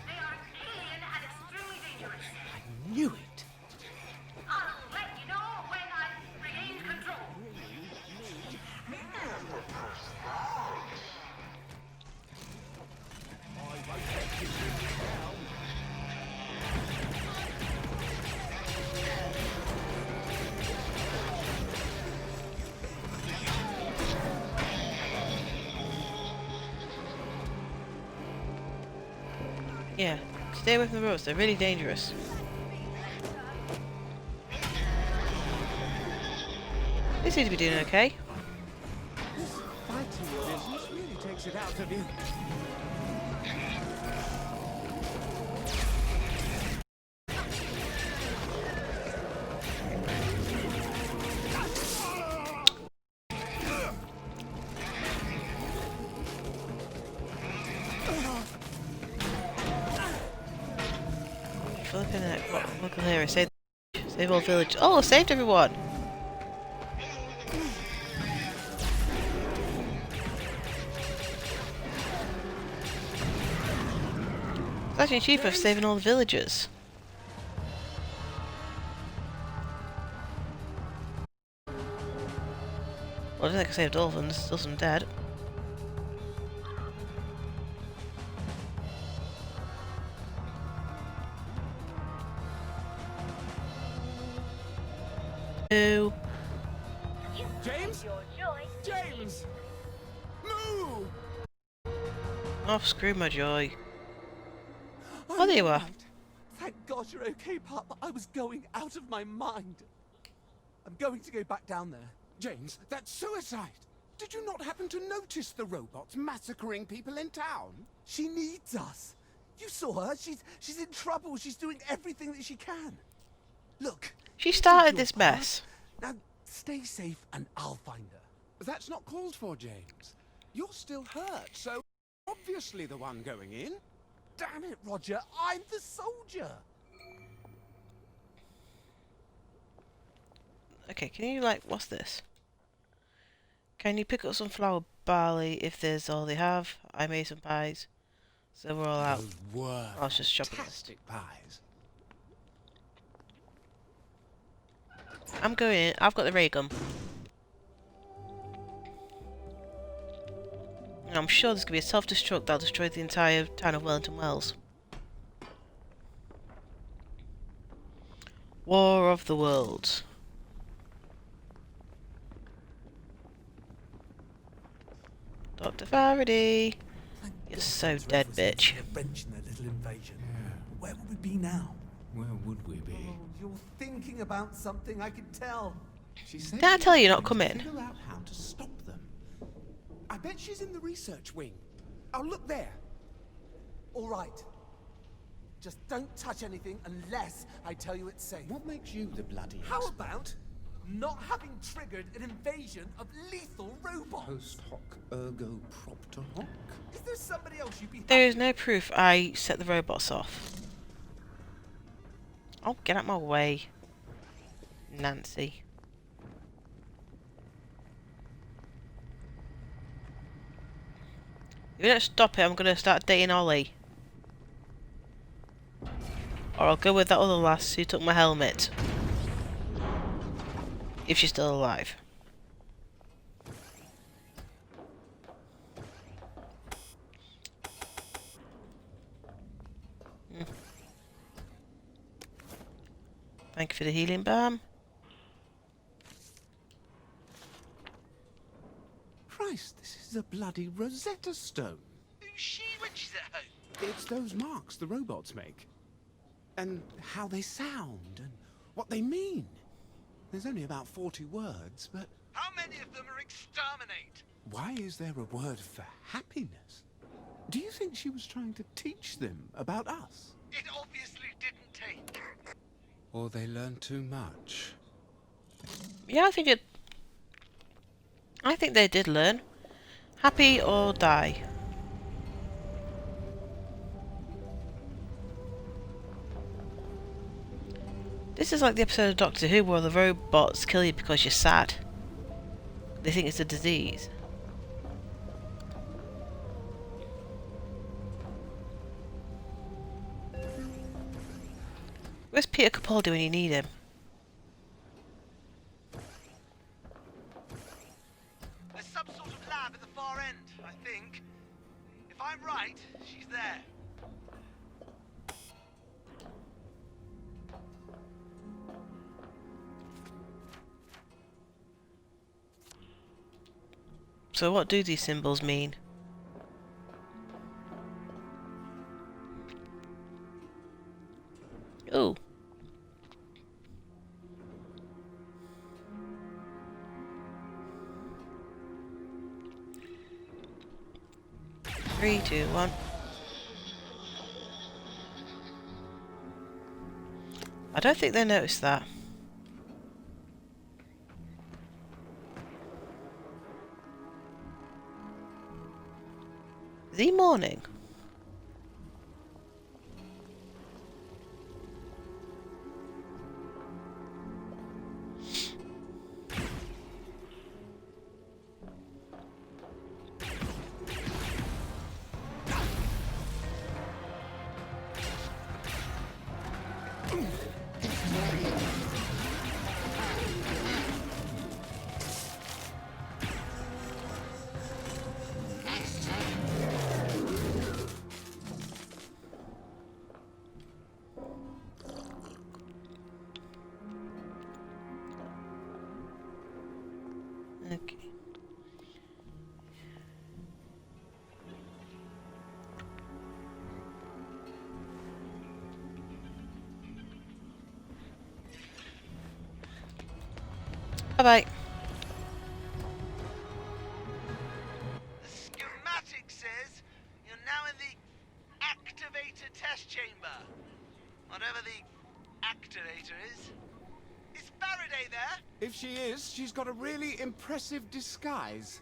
H: They are alien and extremely dangerous.
B: I knew it.
H: I'll let you know when I've regained control.
A: Yeah, stay away from the roads, they're really dangerous. They seem to be doing okay.
B: Fighting business really takes it out of you.
A: Flipping it, what local hero? Save all village. Oh, saved everyone! It's actually cheaper for saving all the villagers. Well, I don't think I saved all of them, there's still some dead. Ooh.
B: James? James! Move!
A: Oh, screw my joy.
F: I'm
A: Oh, there you
F: all
A: are.
F: right. Thank God you're okay, Pup. I was going out of my mind. I'm going to go back down there.
B: James, that's suicide! Did you not happen to notice the robots massacring people in town?
F: She needs us. You saw her. She's in trouble. She's doing everything that she can. Look.
A: She
F: you did
A: started
F: your
A: this
F: part.
A: mess.
F: Now stay safe and I'll find her.
B: That's not called for, James. You're still hurt, so obviously the one going in.
F: Damn it, Roger. I'm the soldier.
A: Okay, can you, like, what's this? Can you pick up some flour barley if there's all they have? I made some pies. So we're all out.
B: Those were
A: I was just shopping.
B: fantastic pies.
A: I'm going in. I've got the ray gun. And I'm sure there's going to be a self-destruct that'll destroy the entire town of Wellington Wells. War of the Worlds. Dr. Faraday.
F: Thank
A: You're
F: God
A: so
F: those
A: dead,
F: rebels
A: bitch.
F: had a wrench in their little invasion. Where would we be now?
B: Where would we be?
F: Oh, you're thinking about something, I can tell.
B: She said
A: Did I
B: she
A: tell
B: was
A: you not
B: going to
A: come in?
B: Figure out how to stop them. I bet she's in the research wing. Oh, look there.
F: All right. Just don't touch anything unless I tell you it's safe.
B: What makes you the bloody
F: How
B: expert?
F: about not having triggered an invasion of lethal robots?
B: Post hoc ergo propter hoc?
F: Is there somebody else you'd be
A: There is
F: happy
A: no proof I set the robots off. Oh, get out my way, Nancy. If you don't stop it, I'm gonna start dating Ollie. Or I'll go with that other lass who took my helmet. If she's still alive. Thank you for the healing balm.
B: Christ, this is a bloody Rosetta Stone.
G: Who's she when she's at home?
B: It's those marks the robots make. And how they sound, and what they mean. There's only about 40 words, but
G: How many of them are exterminate?
B: why is there a word for happiness? Do you think she was trying to teach them about us?
G: It obviously didn't take.
B: Or they learned too much?
A: Yeah, I think they did learn. Happy or die. This is like the episode of Doctor Who where the robots kill you because you're sad. They think it's a disease. Where's Peter Capaldi when you need him?
G: There's some sort of lab at the far end, I think. If I'm right, she's there.
A: So what do these symbols mean? Ooh. Three, two, one. I don't think they noticed that. Is he mourning? Okay. Bye-bye.
G: The schematic says you're now in the activator test chamber. Whatever the activator is. Is Faraday there?
B: If she is, she's got a really impressive disguise.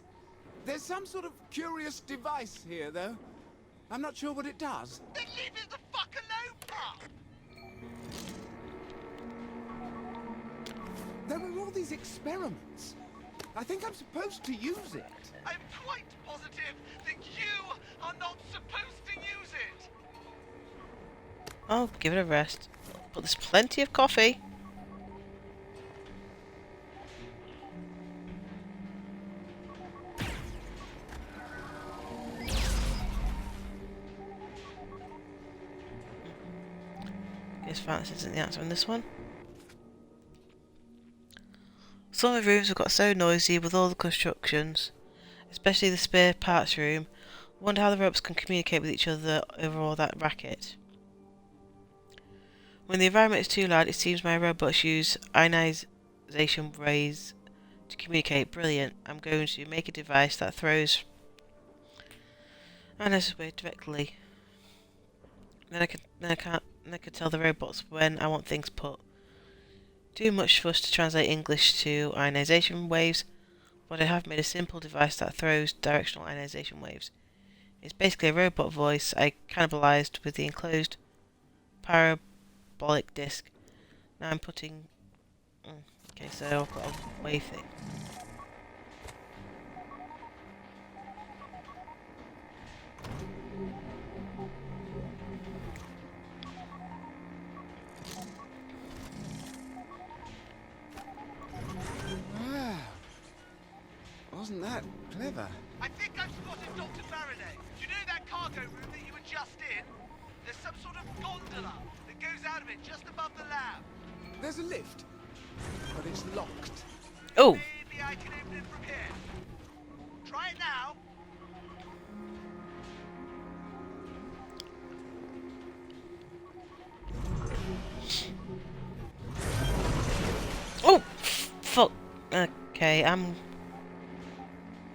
B: There's some sort of curious device here, though. I'm not sure what it does.
G: Then leave it the fuck alone, pup!
B: There are all these experiments. I think I'm supposed to use it.
G: I'm quite positive that you are not supposed to use it.
A: I'll give it a rest. But there's plenty of coffee. Guess Francis isn't the answer on this one. Some of the rooms have got so noisy with all the constructions, especially the spare parts room. Wonder how the robots can communicate with each other over all that racket. When the environment is too loud, it seems my robots use ionization rays to communicate. Brilliant. I'm going to make a device that throws ionization waves directly. Then I can tell the robots when I want things put. Too much for us to translate English to ionization waves, but I have made a simple device that throws directional ionization waves. It's basically a robot voice I cannibalized with the enclosed parabolic disc. Now I'm putting... okay, so I've got a wave thing.
B: Wasn't that clever?
G: I think I've spotted Dr. Faraday. Do you know that cargo room that you were just in? There's some sort of gondola that goes out of it just above the lab.
B: There's a lift, but it's locked.
A: Oh!
G: Maybe I can open it from here. Try it now.
A: Oh! Fuck. Okay, I'm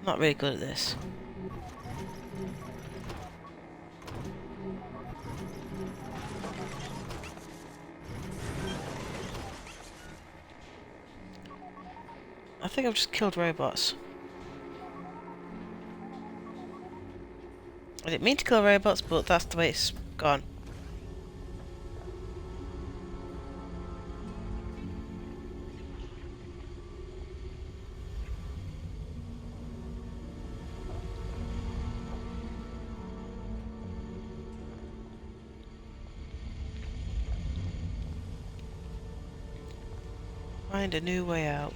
A: not really good at this. I think I've just killed robots. I didn't mean to kill robots, but that's the way it's gone. Find a new way out.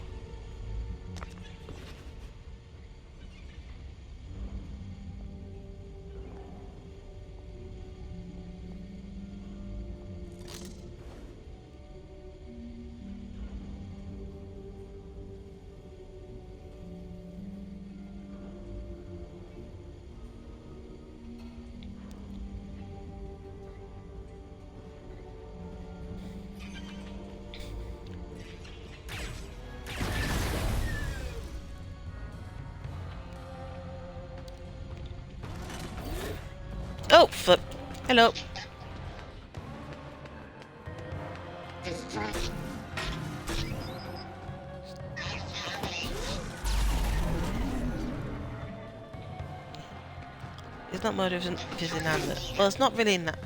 A: Oh, flip. Hello. It's not murder if it's inanimate. Well, it's not really inanimate.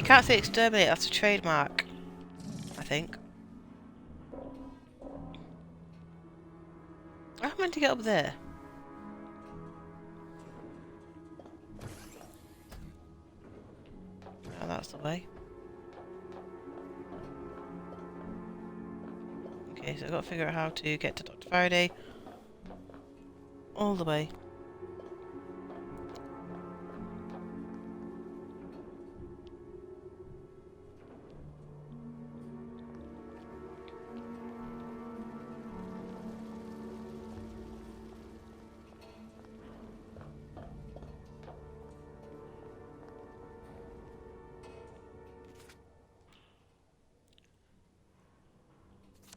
A: You can't say exterminate, that's a trademark. I think. How am I meant to get up there? Oh, that's the way. Okay, so I've got to figure out how to get to Dr. Faraday. All the way.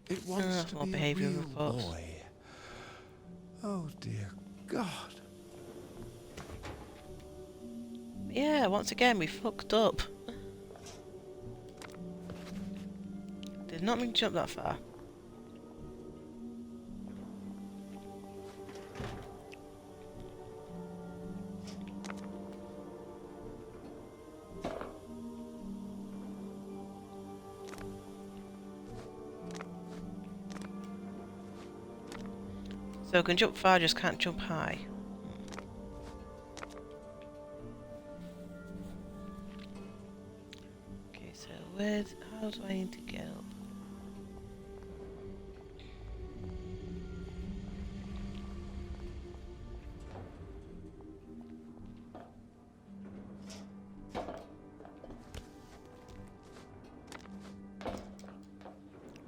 B: It wants to
A: more
B: be a
A: behavioural
B: real
A: reports.
B: boy. Oh dear God.
A: Yeah, once again we fucked up. Did not mean to jump that far. So I can jump far, just can't jump high. Okay, so how do I need to go?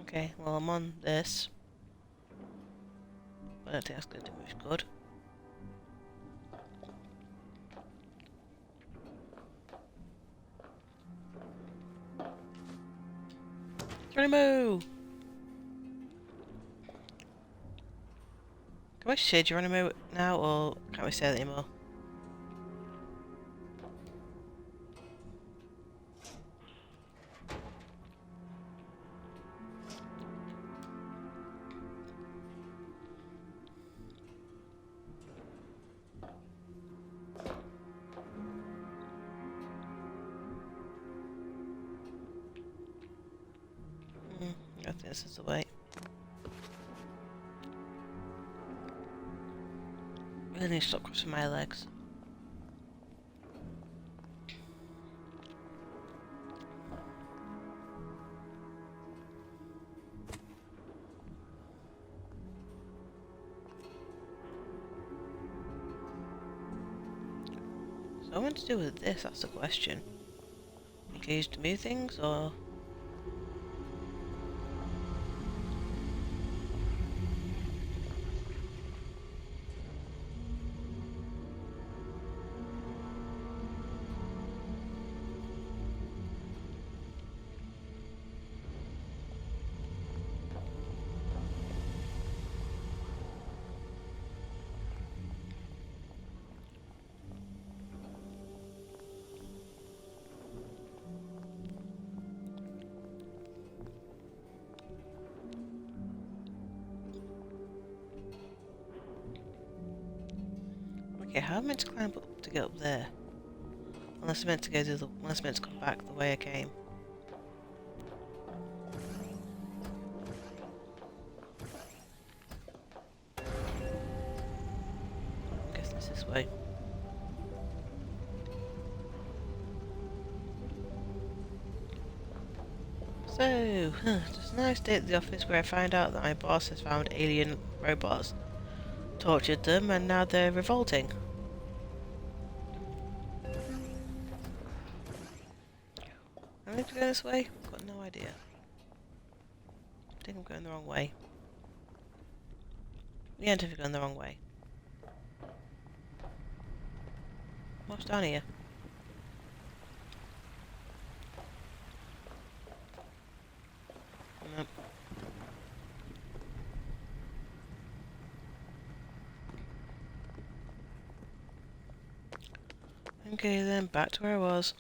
A: Okay, well I'm on this. I don't think that's going to do much good. Geronimo! Can I say Geronimo now, or can't we say that anymore? I think this is the way. Really need to stop crossing my legs. So what I want to do with this, that's the question. Can you use to move things, or... Okay, how am I meant to climb up to get up there? Unless I'm meant to go to the... Unless I'm meant to come back the way I came. I guess this way. So, just a nice day at the office where I find out that my boss has found alien robots, tortured them, and now they're revolting. I need to go this way? I've got no idea. I think I'm going the wrong way. Yeah, I'm definitely going the wrong way. What's down here? Nope. Okay then, back to where I was.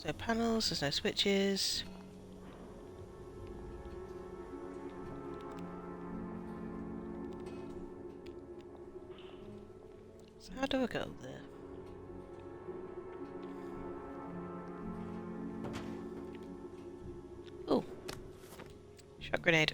A: no panels, there's no switches. So how do I get up there? Oh, shot grenade.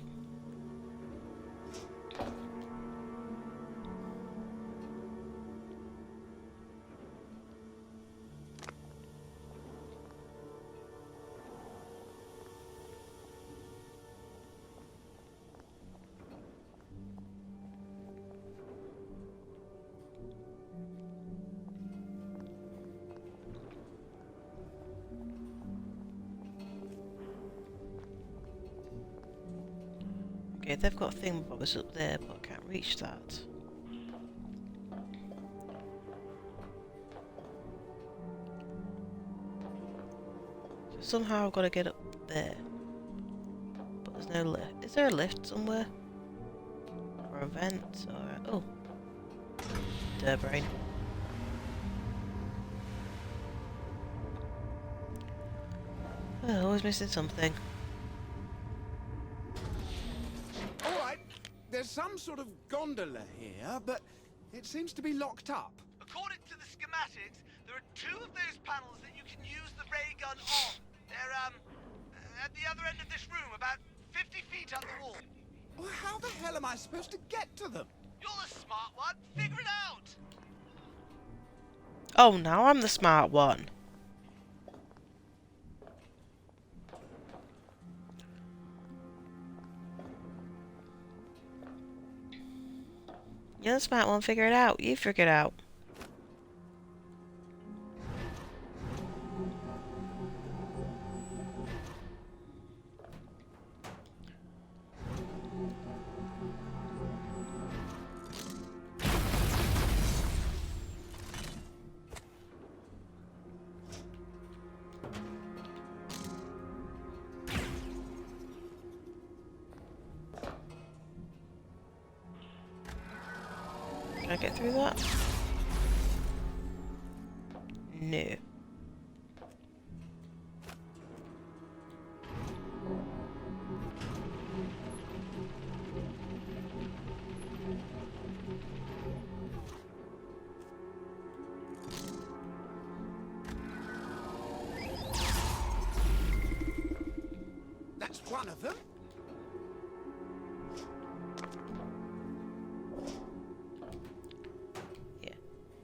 A: Okay, they've got a thingamabobbers up there, but I can't reach that. So somehow I've got to get up there. But there's no lift. Is there a lift somewhere? Or a vent? Or oh. Duh brain. Oh, always missing something.
B: Alright, there's some sort of gondola here, but it seems to be locked up.
G: According to the schematics, there are 2 of those panels that you can use the ray gun on. They're, at the other end of this room, about 50 feet up the wall.
B: Well, how the hell am I supposed to get to them?
G: You're the smart one. Figure it out.
A: Oh, now I'm the smart one. You're the smart one, figure it out. You figure it out. Can I get through that? No.
B: That's one of them.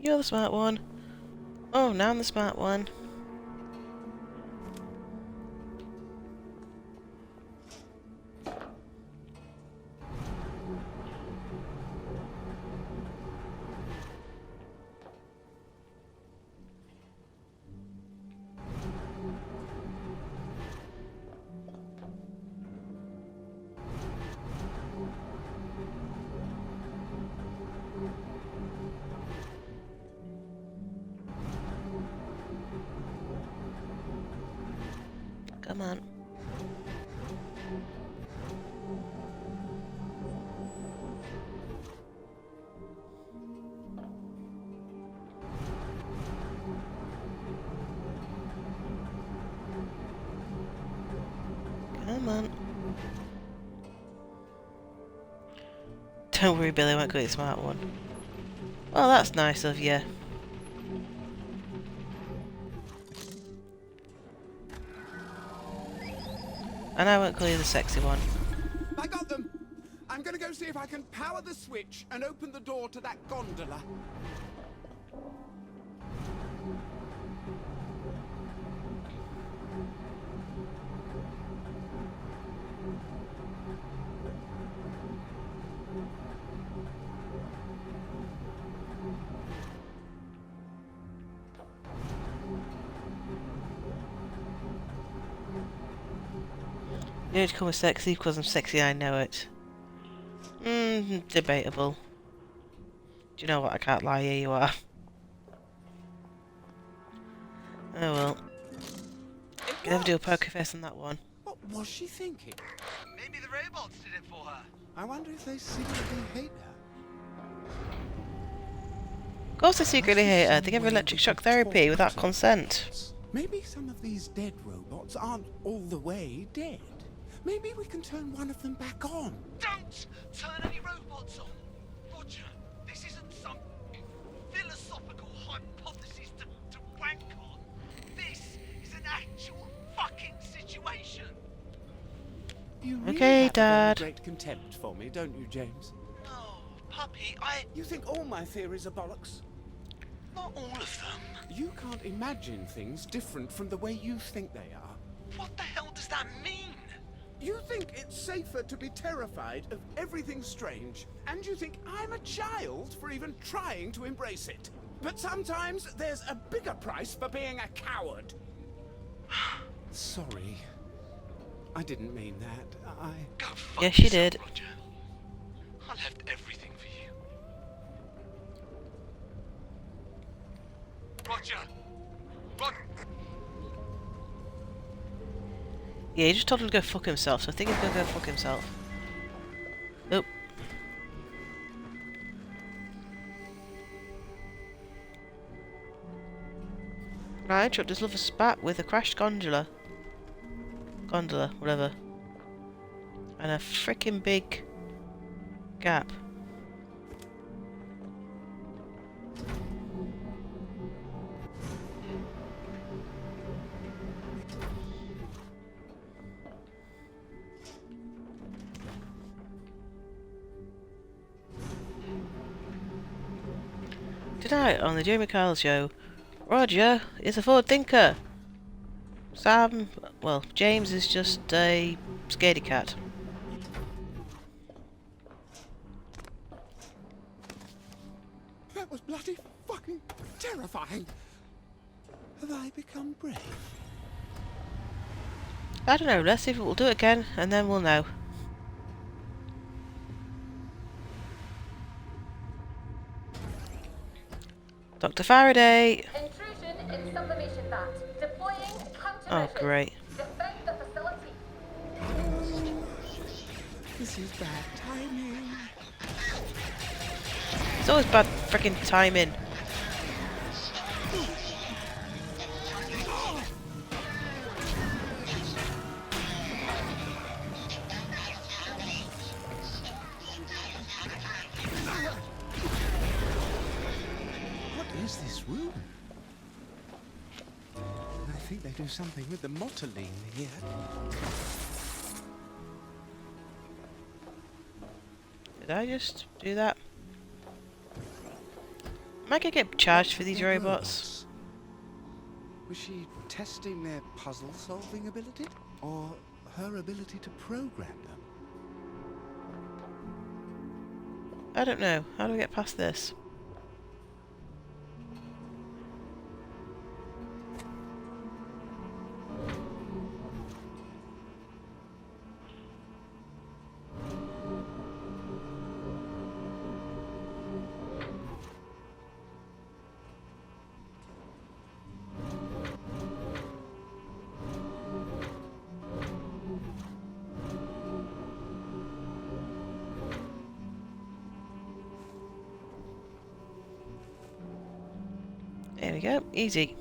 A: You're the smart one. Oh, now I'm the smart one. Come on. Come on. Don't worry, Billy, I won't go the smart one. Well, that's nice of you. And I won't call you the sexy one.
B: I got them. I'm gonna go see if I can power the switch and open the door to that gondola.
A: You need to call me sexy because I'm sexy, I know it. Debatable. Do you know what? I can't lie, here you are. Oh well. Can never do a poker face on that one.
B: What was she thinking?
G: Maybe the robots did it for her.
B: I wonder if they secretly hate her.
A: Of course I secretly hate her. They give her electric shock therapy without consent.
B: Maybe some of these dead robots aren't all the way dead. Maybe we can turn one of them back on.
G: Don't turn any robots on! Roger, this isn't some philosophical hypothesis to wank on. This is an actual fucking situation!
B: You really
A: Okay,
B: have a very
A: Dad.
B: great contempt for me, don't you, James?
G: Oh, puppy,
B: You think all my theories are bollocks?
G: not all of them.
B: You can't imagine things different from the way you think they are.
G: What the hell does that mean?
B: You think it's safer to be terrified of everything strange, and you think I'm a child for even trying to embrace it. But sometimes there's a bigger price for being a coward. Sorry. I didn't mean that.
G: Go fuck
A: Yes, you
G: yourself,
A: did.
G: Roger. I left everything for you. Roger! Roger!
A: Yeah, he just told him to go fuck himself, so I think he's gonna go fuck himself. Nope. Right, truck does love a spat with a crashed gondola. Gondola, whatever. And a freaking big gap. Tonight on the Jeremy Kyle Show, Roger is a forward thinker. James is just a scaredy cat.
B: That was bloody fucking terrifying. Have I become brave?
A: I don't know, let's see if we'll do it again and then we'll know. Dr. Faraday!
H: Intrusion in sublimation vat. Deploying countermeasures.
A: Oh, great.
H: Defend the facility.
B: This is bad timing.
A: It's always bad freaking timing.
B: What is this room? I think they do something with the motoline here.
A: Did I just do that? Am I gonna get charged for these
B: They're
A: robots?
B: Was she testing their puzzle-solving ability? Or her ability to program them?
A: I don't know. How do I get past this? There we go. Easy.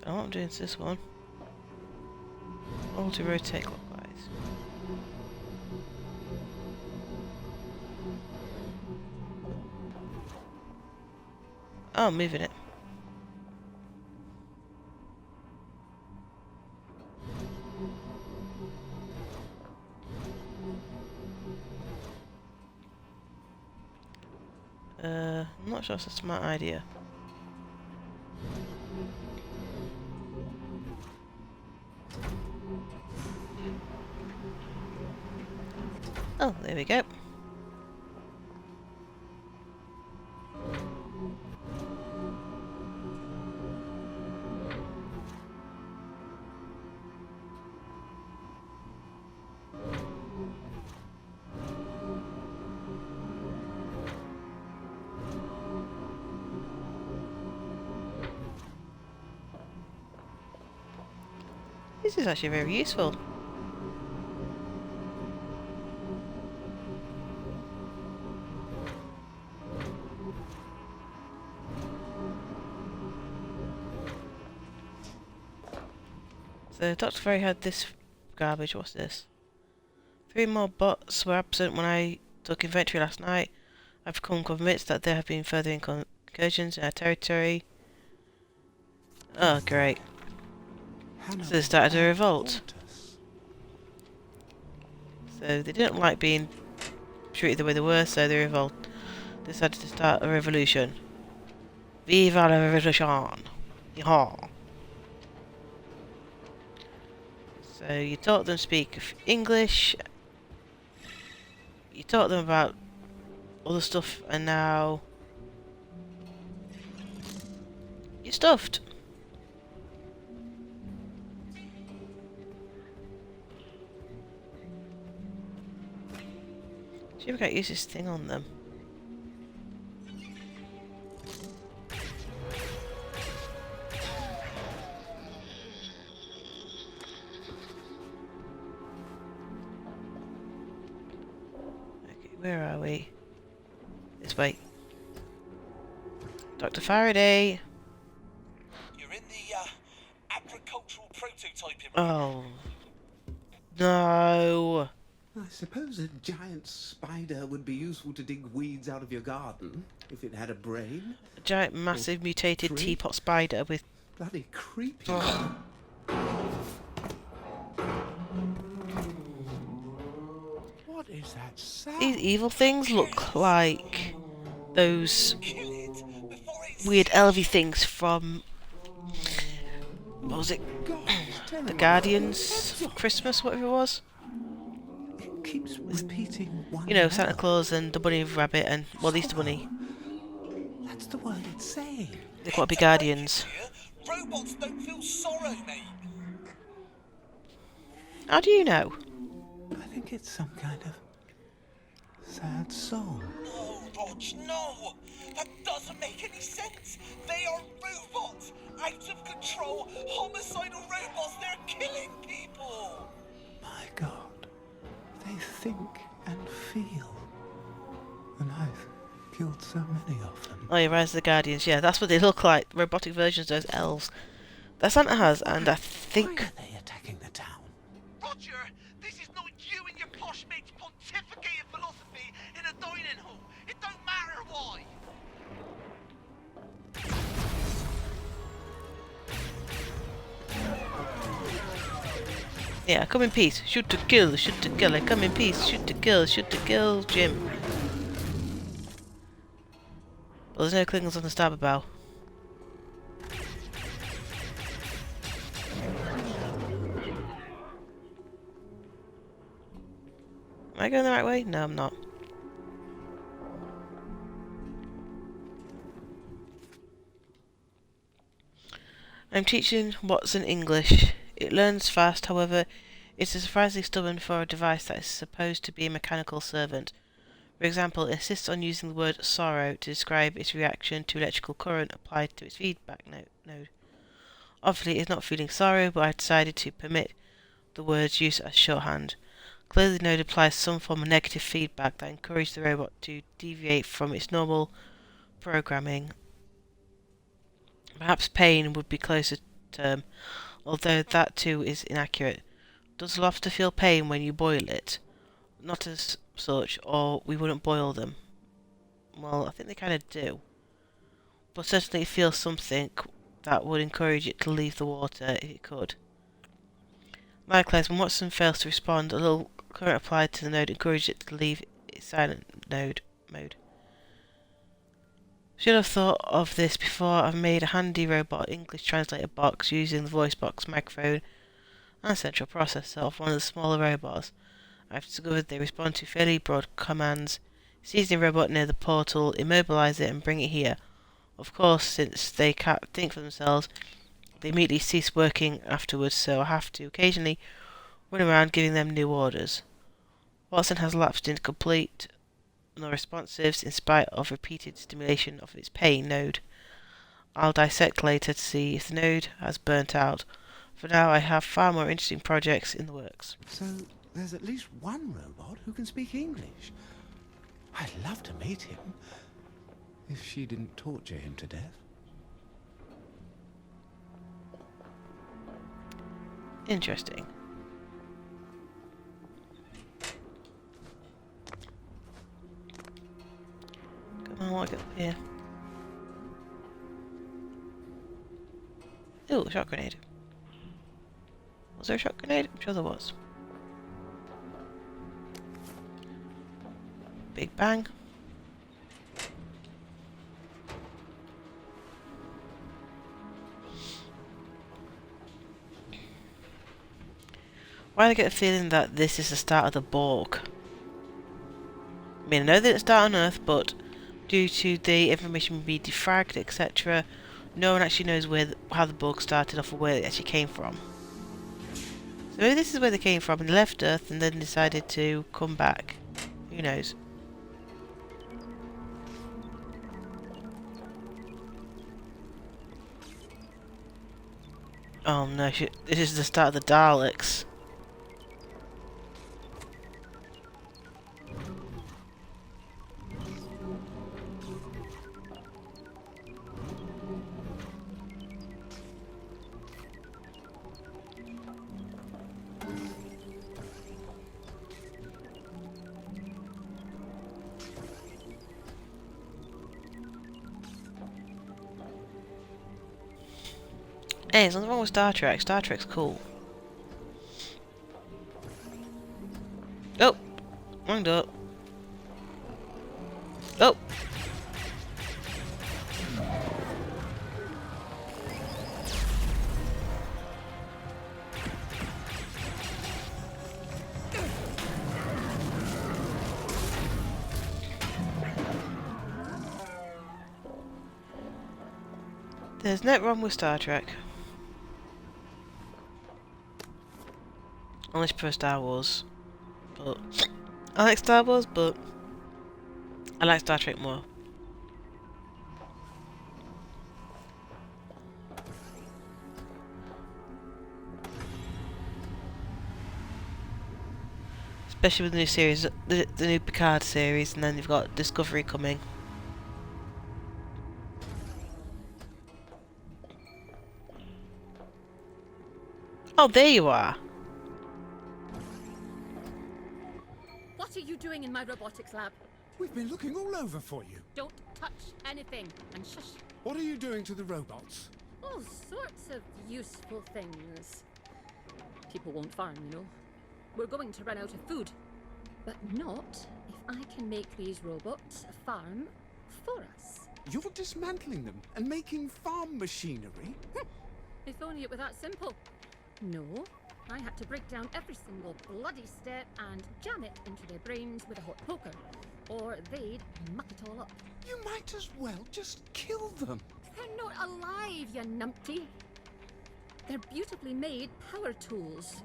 A: Oh, I'm doing this one. All to rotate clockwise. Oh, I'm moving it. I'm not sure it's a smart idea. Oh, there we go. This is actually very useful. So Dr. Ferry had this garbage. What's this? 3 more bots were absent when I took inventory last night. I've become convinced that there have been further incursions in our territory. Oh, great. So they started a revolt. So they didn't like being treated the way they were, so they decided to start a revolution. Viva la revolution! Yeehaw! So you taught them to speak English, you taught them about other stuff, and now you're stuffed. See if I can use this thing on them. Where are we? This way. Dr. Faraday.
G: You're in the agricultural prototyping.
A: Oh. No.
B: I suppose a giant spider would be useful to dig weeds out of your garden, if it had a brain.
A: A giant, massive, mutated
B: tree.
A: teapot spider with...
B: Bloody creepy. What is that sound?
A: These evil things look like those
G: Kill it before it's
A: weird elvy things from... What was it?
B: God, it's
A: The
B: terrible.
A: Guardians for Christmas, whatever it was.
B: It keeps repeating one
A: You know, Santa
B: word.
A: Claus and the Bunny Rabbit and, well, the Easter Bunny.
B: That's the word it's saying.
A: They've got to be Guardians.
G: here. Robots don't feel sorrow, mate.
A: How do you know?
B: I think it's some kind of sad song.
G: No, Rog, no! That doesn't make any sense! They are robots! Out of control, homicidal robots! They're killing people!
B: My God, they think and feel. And I've killed so many of them.
A: Oh, yeah, Rise of the Guardians. Yeah, that's what they look like. Robotic versions of those elves. That Santa has, and I
B: Why
A: think...
B: are they attacking the town?
G: Roger, this is not you and your posh mates pontificating philosophy in a dining hall. It don't matter why.
A: Yeah, come in peace. Shoot to kill, shoot to kill. I come in peace. Shoot to kill, Jim. Well, there's no Klingons on the starboard bow. Am I going the right way? No, I'm not. I'm teaching Watson English. It learns fast, however, it is surprisingly stubborn for a device that is supposed to be a mechanical servant. For example, it insists on using the word sorrow to describe its reaction to electrical current applied to its feedback node. Obviously, it is not feeling sorrow, but I decided to permit the word's use as shorthand. Clearly, the node applies some form of negative feedback that encourages the robot to deviate from its normal programming. Perhaps pain would be closer term, although that too is inaccurate. Does lobster feel pain when you boil it? Not as such, or we wouldn't boil them. Well, I think they kind of do. But certainly it feels something that would encourage it to leave the water if it could. Likewise, when Watson fails to respond, a little current applied to the node encourages it to leave its silent node mode. Should have thought of this before I've made a handy robot English translator box using the voice box, microphone and central processor of one of the smaller robots. I've discovered they respond to fairly broad commands. Seize the robot near the portal, immobilize it and bring it here. Of course, since they can't think for themselves, they immediately cease working afterwards, so I have to occasionally run around giving them new orders. Watson has lapsed into complete non-responsives in spite of repeated stimulation of its pain node. I'll dissect later to see if the node has burnt out. For now, I have far more interesting projects in the works.
B: So there's at least one robot who can speak English. I'd love to meet him. If she didn't torture him to death.
A: Interesting. Come on, what I got here? Ooh, shot grenade. Was there a shot grenade? I'm sure there was. Big bang. Why do I get a feeling that this is the start of the Borg? I mean, I know that it's start on Earth, but due to the information being defragged, etc., no one actually knows how the Borg started off or where it actually came from. So maybe this is where they came from and left Earth and then decided to come back. Who knows? Oh no, this is the start of the Daleks. Hey, there's nothing wrong with Star Trek. Star Trek's cool. Oh! Wrong door. Oh! There's nothing wrong with Star Trek. Unless you prefer Star Wars. But I like Star Wars, but I like Star Trek more. Especially with the new series, the new Picard series, and then you've got Discovery coming. Oh, there you are.
C: What are you doing in my robotics lab?
B: We've been looking all over for you.
C: Don't touch anything. And shush.
B: What are you doing to the robots?
C: All sorts of useful things. People won't farm, you know. We're going to run out of food. But not if I can make these robots farm for us.
B: You're dismantling them and making farm machinery?
C: If only it were that simple. No, I had to break down every single bloody step and jam it into their brains with a hot poker. Or they'd muck it all up.
B: You might as well just kill them.
C: They're not alive, you numpty. They're beautifully made power tools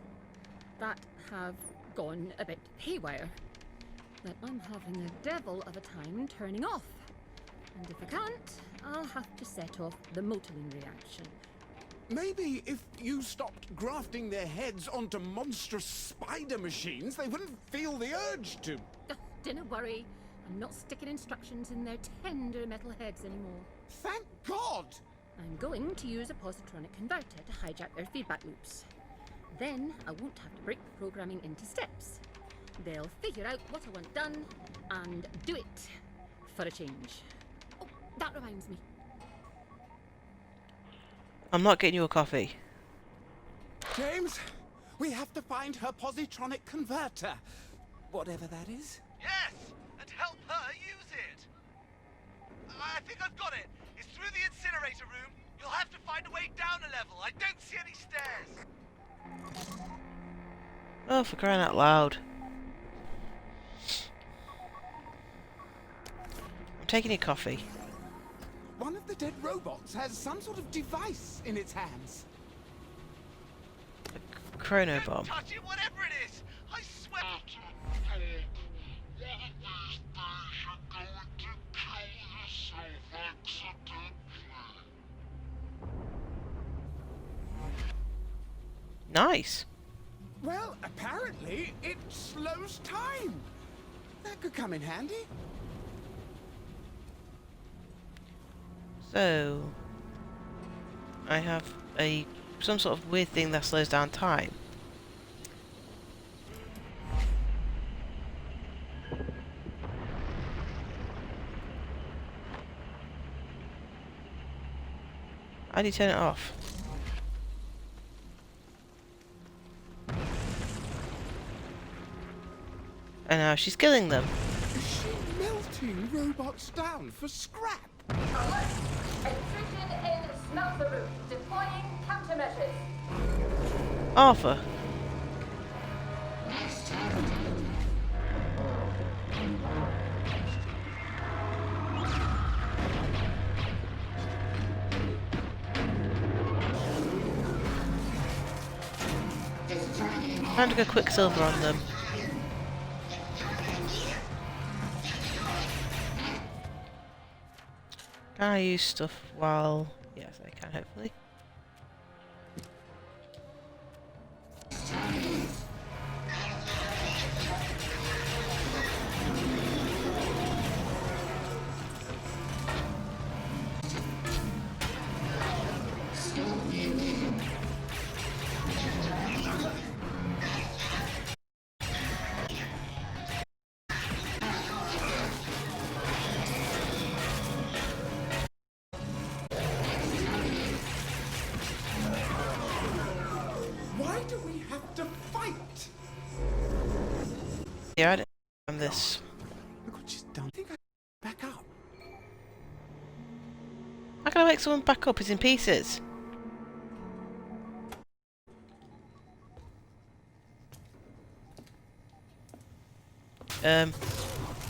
C: that have gone a bit haywire. That I'm having a devil of a time turning off. And if I can't, I'll have to set off the motoring reaction.
B: Maybe if you stopped grafting their heads onto monstrous spider machines, they wouldn't feel the urge to.
C: Dinna worry. I'm not sticking instructions in their tender metal heads anymore.
B: Thank God!
C: I'm going to use a positronic converter to hijack their feedback loops. Then I won't have to break the programming into steps. They'll figure out what I want done and do it for a change. Oh, that reminds me.
A: I'm not getting you a coffee.
B: James, we have to find her positronic converter. Whatever that is.
G: Yes, and help her use it. I think I've got it. It's through the incinerator room. You'll have to find a way down a level. I don't see any stairs.
A: Oh, for crying out loud. I'm taking your coffee.
B: One of the dead robots has some sort of device in its hands.
A: Chrono bomb.
G: Don't touch it, whatever it is. I swear.
A: Nice.
B: Well, apparently it slows time. That could come in handy.
A: So I have some sort of weird thing that slows down time. How do you turn it off? And now she's killing them.
B: Is she melting robots down for scrap?
H: Alert! Intrusion in smelter room. Deploying countermeasures.
A: Arthur. Trying to go Quicksilver on them. Can I use stuff while... Yes, I can, hopefully.
B: Why do we have to fight?
A: Yeah, I don't on this.
B: Look what she's done. I think I back up.
A: How can I make someone back up? It's in pieces.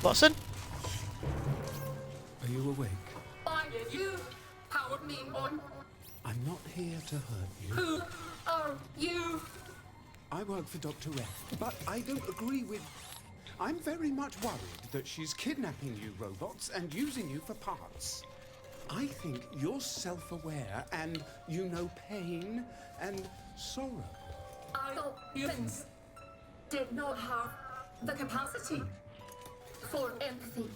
A: Watson?
B: Are you awake?
H: Are you powered me on?
B: I'm not here to hurt you.
H: Who are you?
B: I work for Dr. F, but I don't agree with... I'm very much worried that she's kidnapping you robots and using you for parts. I think you're self-aware and you know pain and sorrow.
H: I thought humans did not have the capacity for empathy.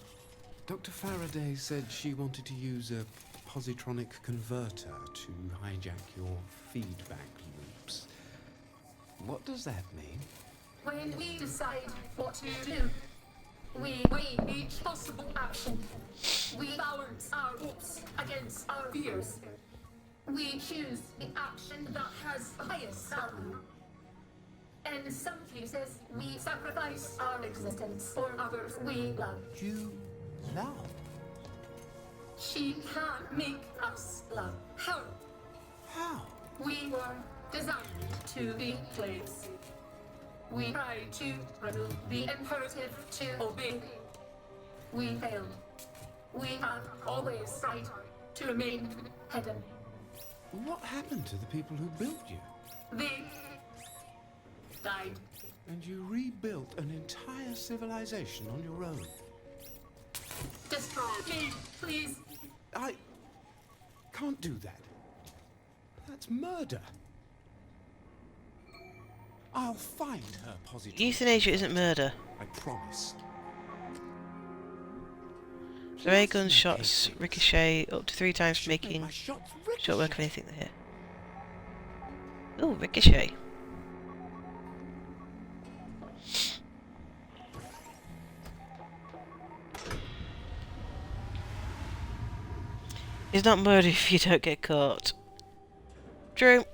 B: Dr. Faraday said she wanted to use a positronic converter to hijack your feedback loops. What does that mean?
H: When we decide what to do, we weigh each possible action. We balance our hopes against our fears. We choose the action that has highest value. In some cases, we sacrifice our existence for others we love.
B: You love?
H: She can make us love her.
B: How?
H: We were designed to be slaves. We tried to remove the imperative to obey. We failed. We have always tried to remain hidden.
B: What happened to the people who built you?
H: They died.
B: And you rebuilt an entire civilization on your own.
H: Destroy me, please.
B: I can't do that. That's murder. I'll find her positive.
A: Euthanasia isn't murder.
B: I promise.
A: So ray gun shots ricochet up to 3 times,
B: Should make
A: making
B: my shots
A: short work of
B: ricochet.
A: anything they hit. Ooh, ricochet. It's not murder if you don't get caught. True.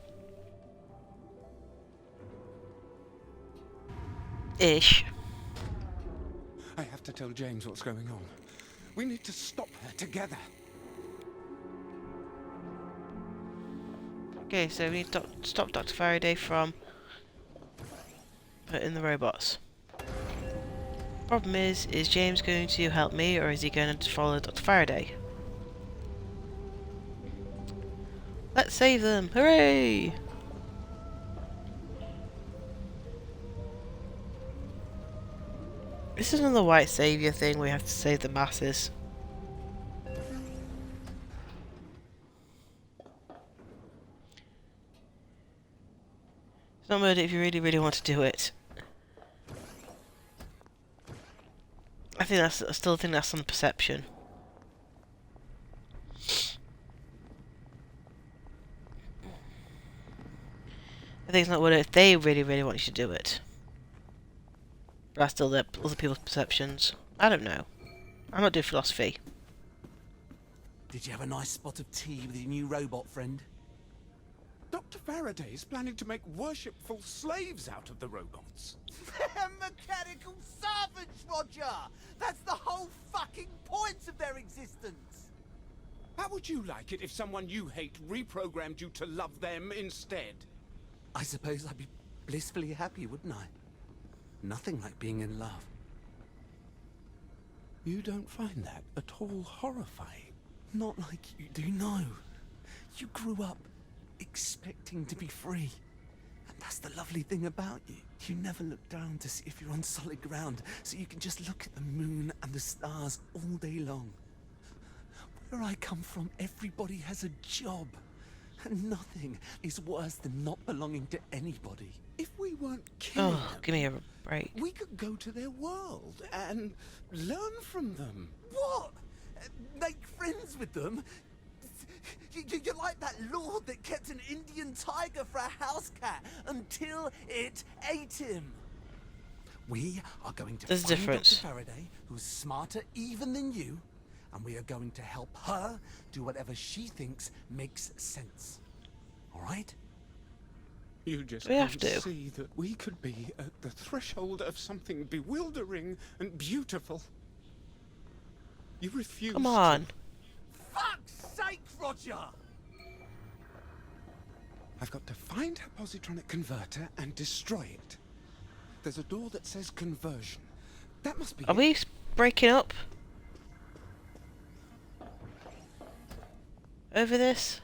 A: Ish.
B: I have to tell James what's going on. We need to stop her together.
A: Okay, so we need to stop Dr. Faraday from putting the robots. Problem is James going to help me, or is he going to follow Dr. Faraday? Let's save them! Hooray! This is another white saviour thing, we have to save the masses. It's not murder if you really, really want to do it. I still think that's on perception. I think it's not murder if they really, really want you to do it. But that's still other people's perceptions. I don't know. I'm not doing philosophy.
F: Did you have a nice spot of tea with your new robot friend?
B: Dr. Faraday is planning to make worshipful slaves out of the robots.
F: They're mechanical servants, Roger! That's the whole fucking point of their existence!
B: How would you like it if someone you hate reprogrammed you to love them instead?
F: I suppose I'd be blissfully happy, wouldn't I? Nothing like being in love.
B: You don't find that at all horrifying?
F: Not like you do, no. You grew up expecting to be free. And that's the lovely thing about you. You never look down to see if you're on solid ground, so you can just look at the moon and the stars all day long. Where I come from, everybody has a job. And nothing is worse than not belonging to anybody.
B: If we weren't killing
A: Oh, give me a break.
B: we could go to their world and learn from them.
F: What? Make friends with them? You're like that lord that kept an Indian tiger for a house cat until it ate him. We are going to
A: There's a
F: find
A: difference.
F: Dr. Faraday, who's smarter even than you, and we are going to help her do whatever she thinks makes sense. All right?
B: You just
A: We have
B: can't
A: to.
B: see that we could be at the threshold of something bewildering and beautiful. You refuse.
A: Come on.
F: Fuck's sake, Roger!
B: I've got to find her positronic converter and destroy it. There's a door that says conversion. That must be
A: Are
B: it.
A: we breaking up? Over this?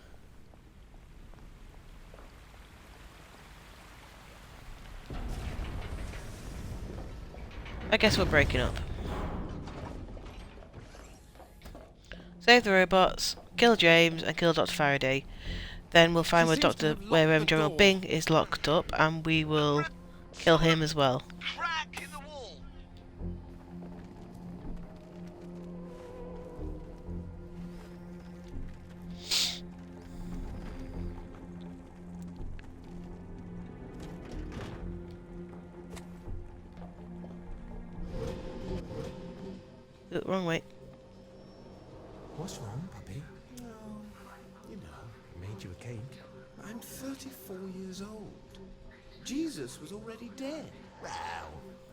A: I guess we're breaking up. Save the robots, kill James, and kill Dr. Faraday. Then we'll find where
B: seems to have
A: where
B: locked the
A: General
B: door.
A: Bing is locked up, and we will kill him as well.
G: Crack in the wall.
A: Ooh, wrong way.
F: What's wrong, puppy?
B: You know,
F: Made you a cake.
B: I'm 34 years old. Jesus was already dead.
F: Well,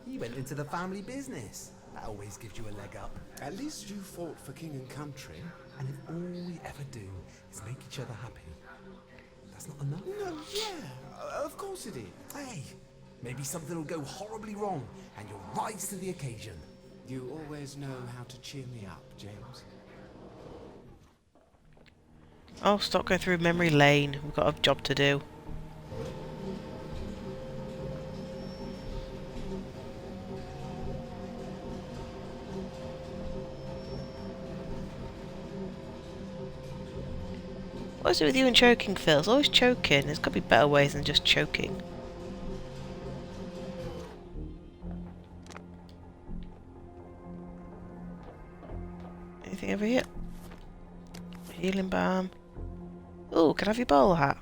F: you went into the family business. That always gives you a leg up.
B: At least you fought for king and country.
F: And if all we ever do is make each other happy, that's not enough.
B: No, yeah, of course it is.
F: Hey, maybe something will go horribly wrong and you'll rise to the occasion.
B: You always know how to cheer me up, James.
A: Oh, stop going through memory lane. We've got a job to do. What's it with you and choking, Phil? It's always choking. There's got to be better ways than just choking. Anything over here? Healing balm. Ooh, can I have your bowler hat?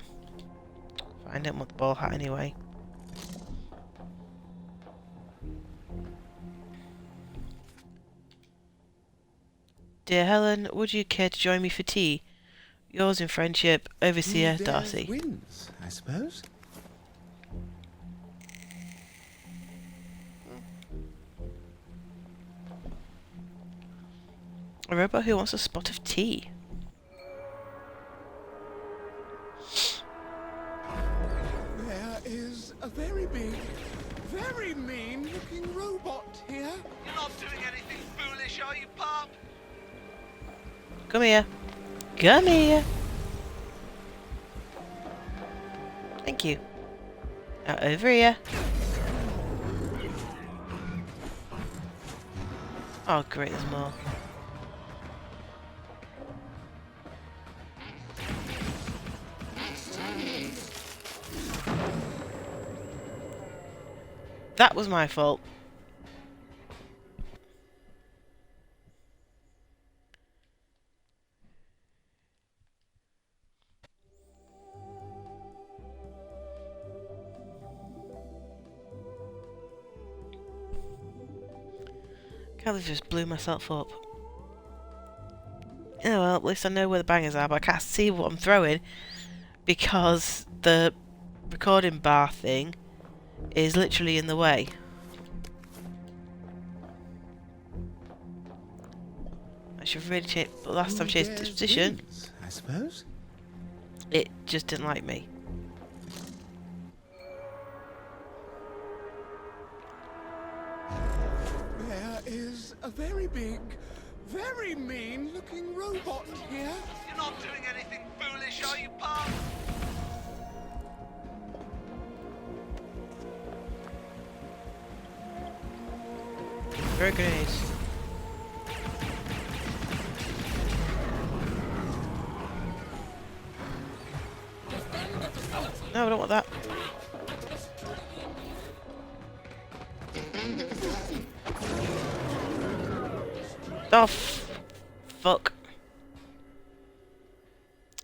A: I don't want the bowler hat anyway. Dear Helen, would you care to join me for tea? Yours in friendship, Overseer
B: Who dares
A: Darcy.
B: wins, I suppose.
A: A robot who wants a spot of tea.
B: There is a very big, very mean-looking robot here.
G: You're not doing anything foolish, are you, pup?
A: Come here. Come here. Thank you. Now over here. Oh great, there's more. That was my fault. Can't believe I just blew myself up. Yeah, well, at least I know where the bangers are, but I can't see what I'm throwing because the recording bar thing is literally in the way. I should really change. But last time I changed this position,
B: Wins, I suppose.
A: it just didn't like me.
B: There is a very big, very mean-looking robot here.
G: You're not doing anything foolish, are you, pal?
A: Very grenades. No, I don't want that. Oh, fuck.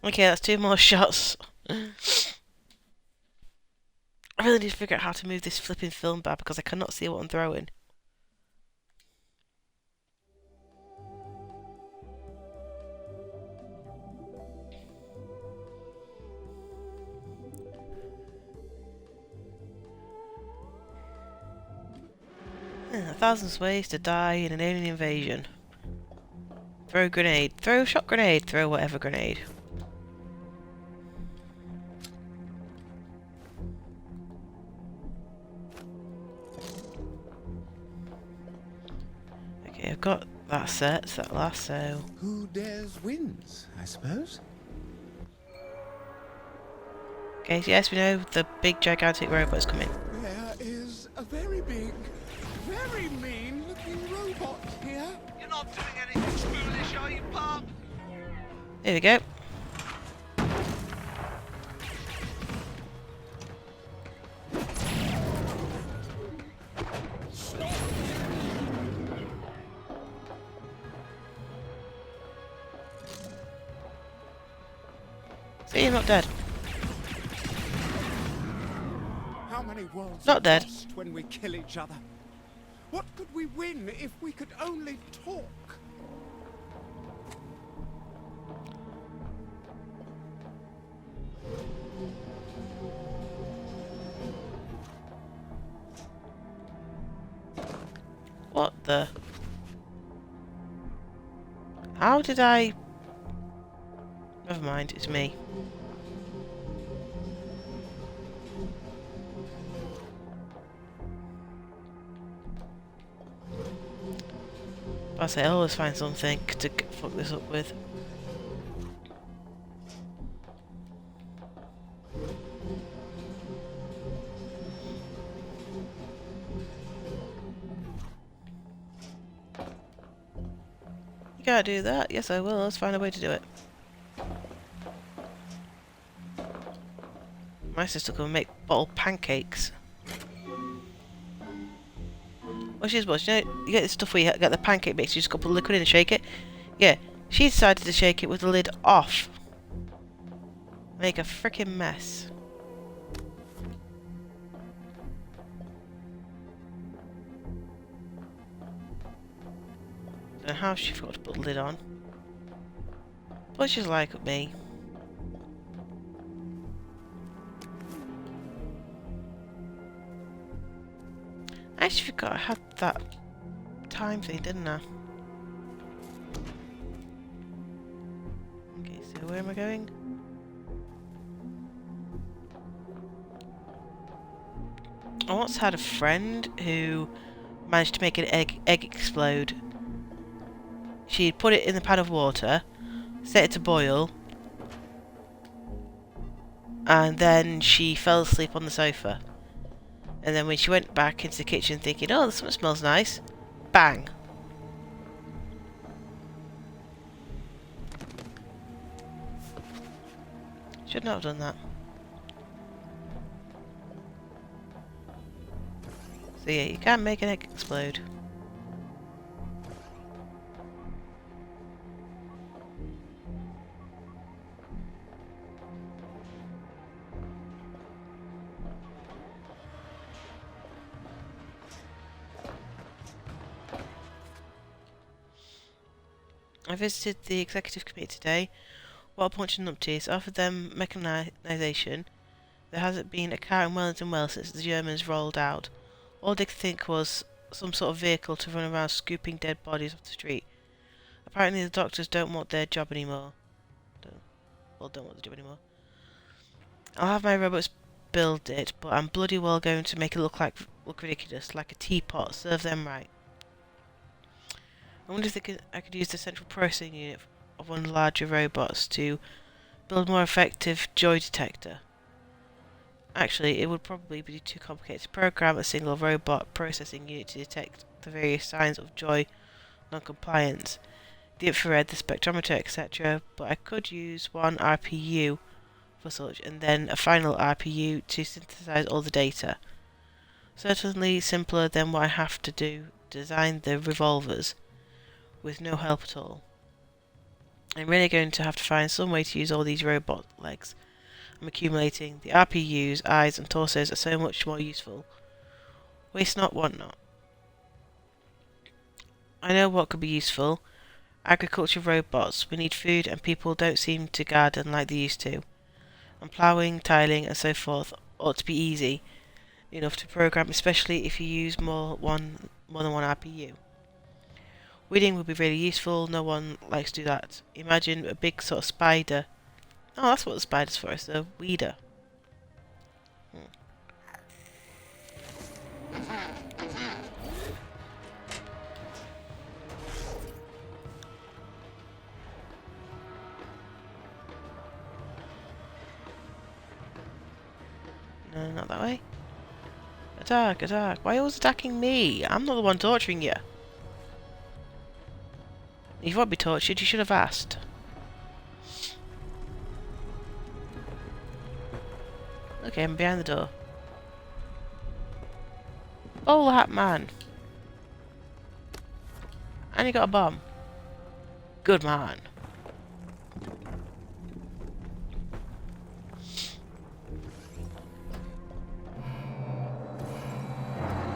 A: Okay, that's 2 more shots. I really need to figure out how to move this flipping film bar because I cannot see what I'm throwing. Yeah, 1,000 ways to die in an alien invasion. Throw grenade. Throw shot grenade. Throw whatever grenade. Okay, I've got that set. It's that last, so...
B: Who dares wins, I suppose.
A: Okay, so yes, we know the big gigantic robot's coming.
B: There is a very big, very mean-looking robot here.
G: You're not doing anything foolish, are you, pal?
A: Here we go. See, you're not dead.
B: How many worlds
A: Not
B: are
A: dead.
B: lost when we kill each other? What could we win if we could only talk?
A: What the? How did I... Never mind, it's me. I say I always find something to fuck this up with. You can't do that. Yes, I will. Let's find a way to do it. My sister can make bottle pancakes. Well, she's what? You know, you get this stuff where you get the pancake mix, you just got to put liquid in and shake it? Yeah, she decided to shake it with the lid off. Make a freaking mess. Don't know how she forgot to put the lid on. But she's like me. I actually forgot I had that time thing, didn't I? Okay, so where am I going? I once had a friend who managed to make an egg explode. She'd put it in the pan of water, set it to boil, and then she fell asleep on the sofa. And then when she went back into the kitchen thinking, oh, this one smells nice, bang. Should not have done that. So yeah, you can't make an egg explode. I visited the executive committee today. While punching numpties, offered them mechanisation. There hasn't been a car in Wellington Wells since the Germans rolled out. All they could think was some sort of vehicle to run around scooping dead bodies off the street. Apparently the doctors don't want their job anymore. Don't want the job anymore. I'll have my robots build it, but I'm bloody well going to make it look ridiculous, like a teapot. Serve them right. I wonder if I could use the central processing unit of one of the larger robots to build a more effective joy detector. Actually, it would probably be too complicated to program a single robot processing unit to detect the various signs of joy non-compliance, the infrared, the spectrometer, etc., but I could use one RPU for such, and then a final RPU to synthesize all the data. Certainly simpler than what I have to do, design the revolvers, with no help at all. I'm really going to have to find some way to use all these robot legs I'm accumulating. The RPUs, eyes and torsos are so much more useful. Waste not, want not. I know what could be useful. Agriculture robots. We need food and people don't seem to garden like they used to. And ploughing, tiling and so forth ought to be easy enough to program, especially if you use more than one RPU. Weeding would be really useful. No one likes to do that. Imagine a big sort of spider. Oh, that's what the spider's for, it's a weeder. No, not that way. Attack, attack. Why are you always attacking me? I'm not the one torturing you. If you want to be tortured, you should have asked. Okay, I'm behind the door. Bowler hat man. And you got a bomb. Good man.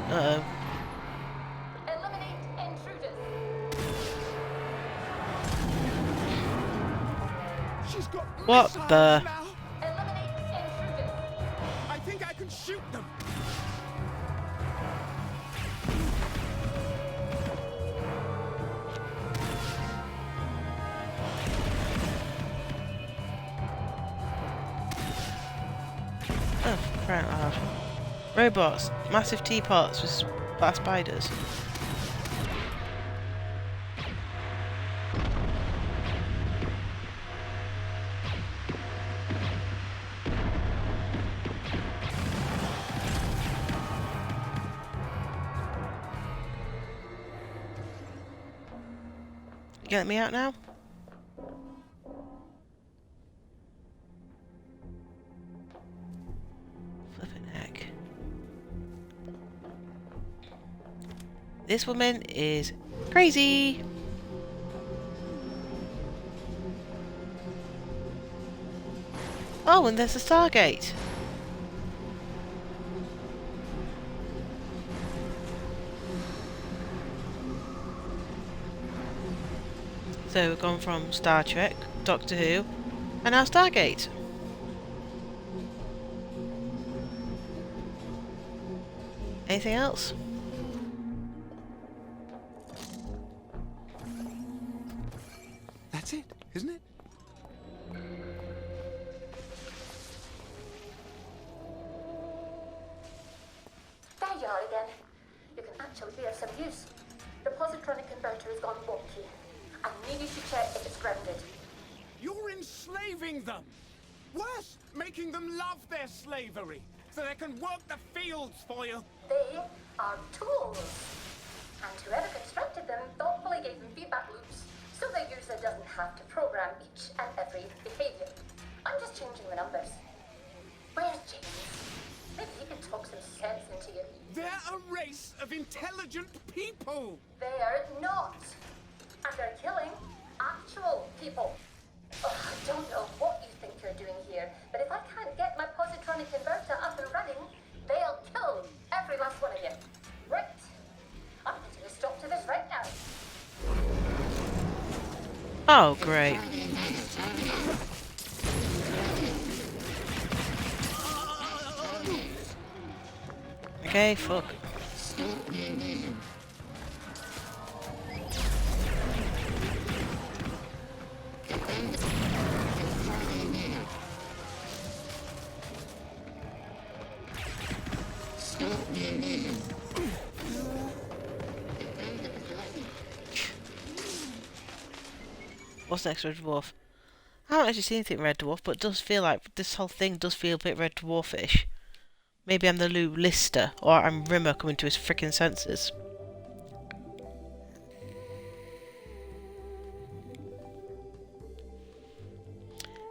A: Uh-oh.
H: Eliminate intruders.
B: She's got
A: What
B: missiles
A: the?
B: now.
H: Eliminate intruders.
B: I think I can shoot them.
A: Oh, crying out loud. Robots. Massive teapots with black spiders. You get me out now? Flippin' heck. This woman is crazy! Oh, and there's the Stargate! So we've gone from Star Trek, Doctor Who, and now Stargate. Anything else?
B: That's it, isn't it?
H: There you are again. You can actually be of some use. The positronic converter has gone wonky. I need you to check if it's grounded.
B: You're enslaving them. Worse, making them love their slavery so they can work the fields for you.
H: They are tools. And whoever constructed them thoughtfully gave them feedback loops so the user doesn't have to program each and every behavior. I'm just changing the numbers. Where's James? Maybe he can talk some sense into you.
B: They're a race of intelligent people.
H: They're not. And they're killing actual people. Oh, I don't know what you think you're doing here, but if I can't get my positronic converter up and running, they'll kill every last one of you. Right. I'm putting a stop to this right now.
A: Oh, great. Okay, fuck. What's next, Red Dwarf? I haven't actually seen anything Red Dwarf, but it does feel like this whole thing does feel a bit Red Dwarfish. Maybe I'm the Lou Lister, or I'm Rimmer coming to his frickin' senses.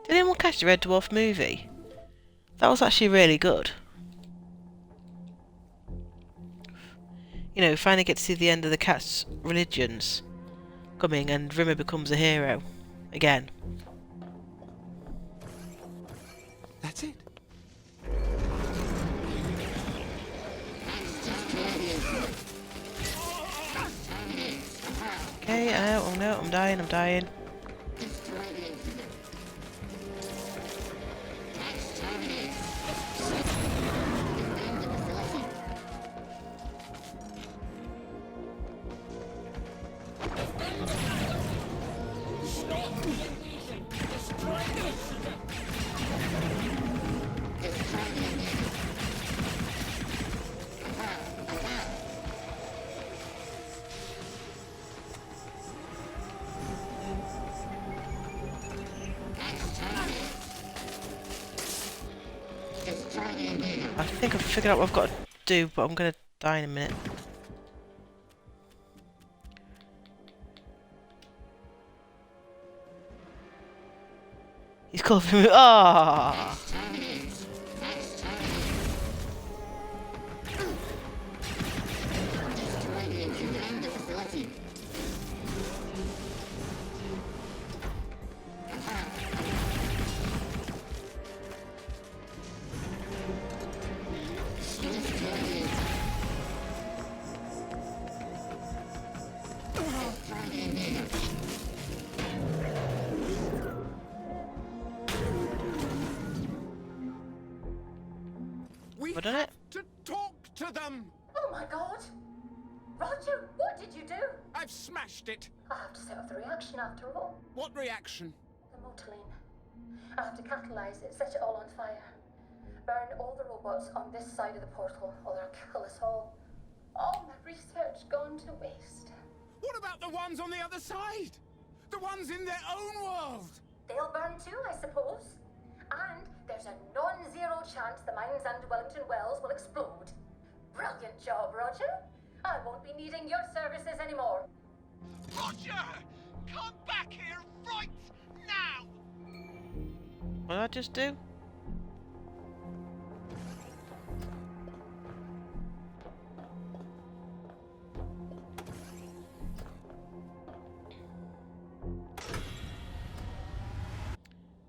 A: Did anyone catch the Red Dwarf movie? That was actually really good. You know, finally get to see the end of the cat's religions coming, and Rimmer becomes a hero again.
B: That's it.
A: Okay, oh no, I'm dying. I think I've figured out what I've got to do, but I'm gonna die in a minute. He's called for me. Ah!
B: We
A: What done it?
B: have to talk to them.
H: Oh my god! Roger, what did you do?
B: I've smashed it.
H: I have to set off the reaction after all.
B: What reaction?
H: The motoline. I have to catalyze it, set it all on fire. Burn all the robots on this side of the portal, or they'll kill us all. All my research gone to waste.
B: What about the ones on the other side? The ones in their own world?
H: They'll burn too, I suppose. And there's a non-zero chance the mines and Wellington Wells will explode. Brilliant job, Roger. I won't be needing your services anymore.
G: Roger! Come back here right now!
A: What did I just do?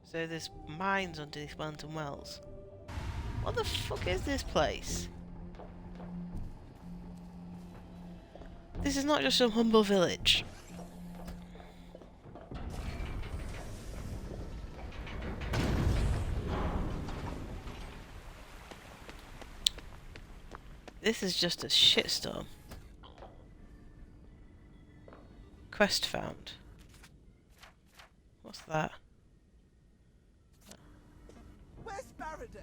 A: So there's mines underneath Wellington Wells. What the fuck is this place? This is not just some humble village. This is just a shitstorm. Quest found. What's that?
F: Where's Faraday?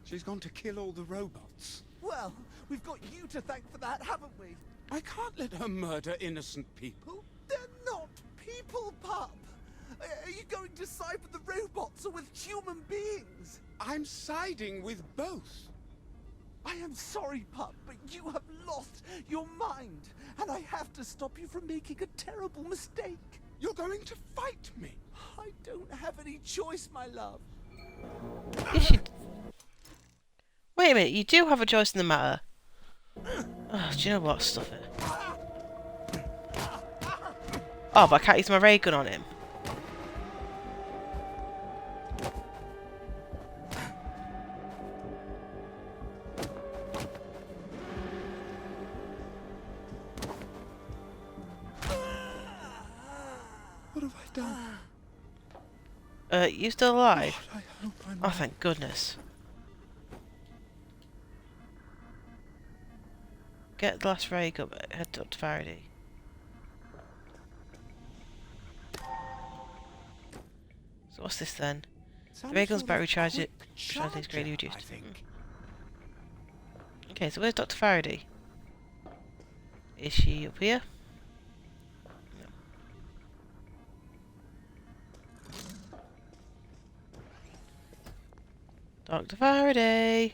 B: She's gone to kill all the robots.
F: Well, we've got you to thank for that, haven't we?
B: I can't let her murder innocent people.
F: They're not people, pup. Are you going to side with the robots or with human beings?
B: I'm siding with both.
F: I am sorry, pup, but you have lost your mind, and I have to stop you from making a terrible mistake.
B: You're going to fight me.
F: I don't have any choice, my love.
A: Yes, you... Wait a minute, you do have a choice in the matter. Oh, do you know what? Stuff it. Oh, but I can't use my ray gun on him.
B: What have I done?
A: You still alive?
B: God, I hope I'm
A: Oh, thank goodness. Get the last ray gun, head to Dr. Faraday. So what's this then?
B: Some
A: The ray gun's
B: sort of
A: battery charge it.
B: quick
A: Charge is greatly
B: charger,
A: reduced.
B: I think.
A: Okay, so where's Dr. Faraday? Is she up here? No. Dr. Faraday!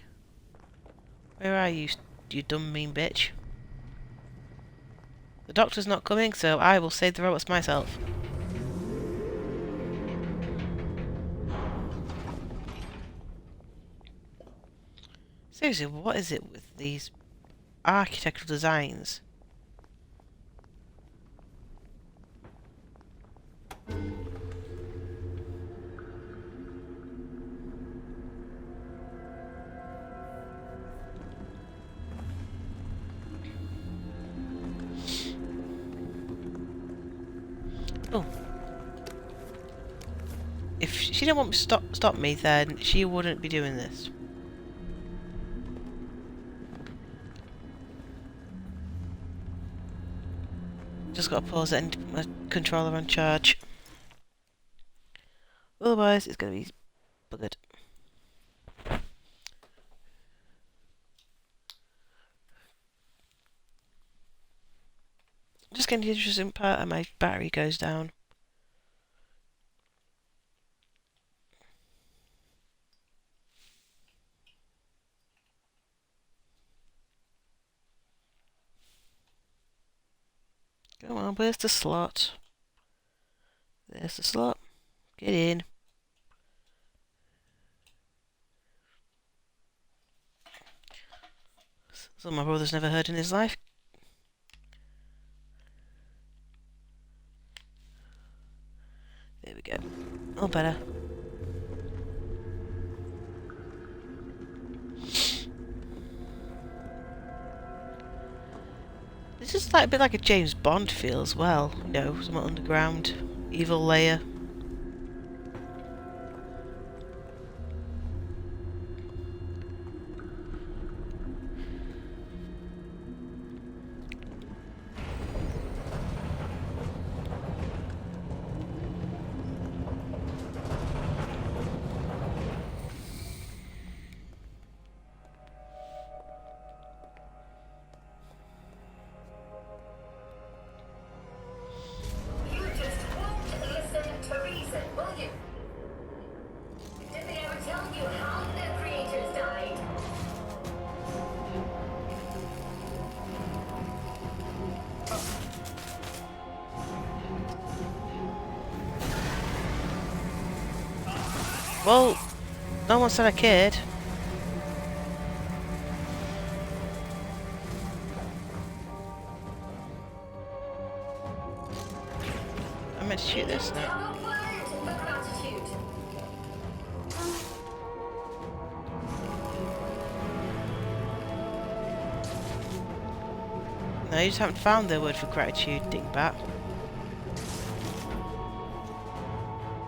A: Where are you, you dumb mean bitch? The doctor's not coming, so I will save the robots myself. Seriously, what is it with these architectural designs? Oh. If she didn't want to stop me, then she wouldn't be doing this. Just got to pause it and my controller on charge. Otherwise, it's going to be buggered. Just getting to the interesting part and my battery goes down. Come on, where's the slot? There's the slot. Get in. Something my brother's never heard in his life. There we go. All better. This is like a bit like a James Bond feel as well, you know, some underground evil layer.
H: You just won't listen to reason, will you? Did they ever tell you how their creators died?
A: Well, no one said I cared. I meant to shoot this now.
H: Haven't learned the gratitude.
A: No, you just haven't found the word for gratitude, dingbat.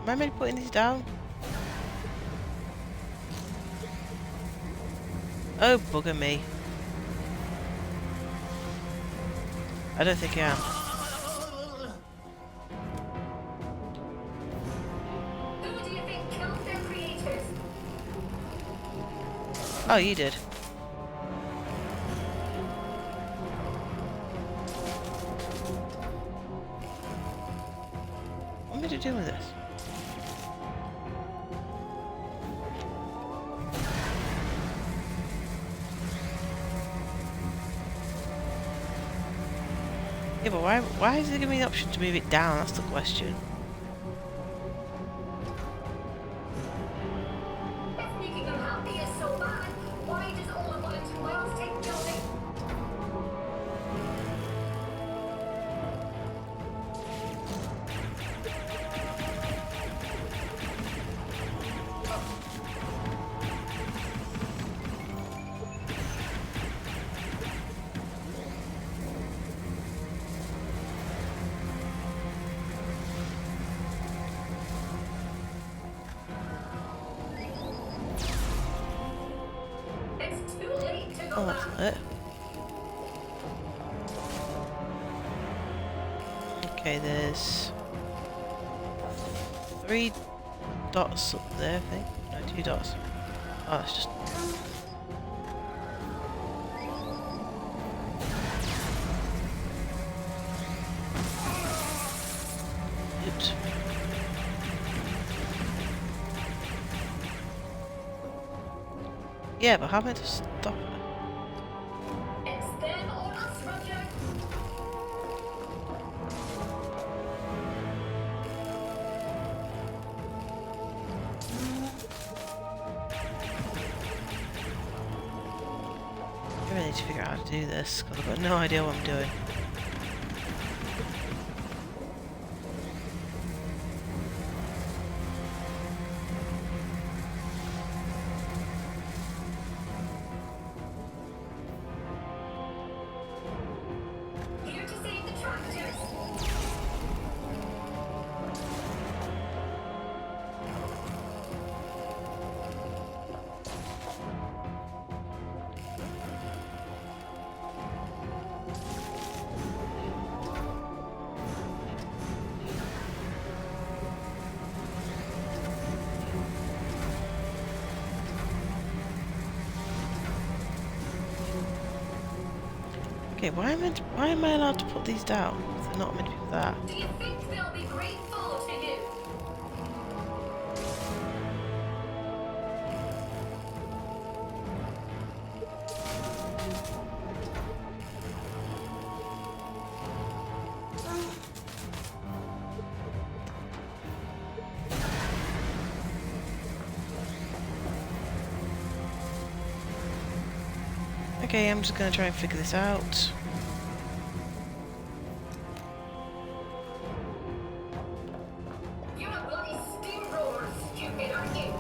A: Am I meant to be putting these down? Oh, bugger me. I don't think I am.
H: Who do you think killed their creators?
A: Oh, you did. What am I to do with this? Yeah, but why is it giving me the option to move it down? That's the question.
H: If making them happy is so bad, why does
A: Oh, that's not it. Okay, there's 3 dots up there, I think. No, 2 dots. Oh, it's just... Oops. Yeah, but how am I to stop it?
H: It's them or us, Roger.
A: I really need to figure out how to do this, because I've got no idea what I'm doing.
H: Here to save the tractors.
A: Okay, why am I allowed to put these down? They're not meant to be for that.
H: Do you think they'll be grateful to you?
A: Okay, I'm just gonna try and figure this out.
H: You're a bloody steamroller, stupid, aren't you?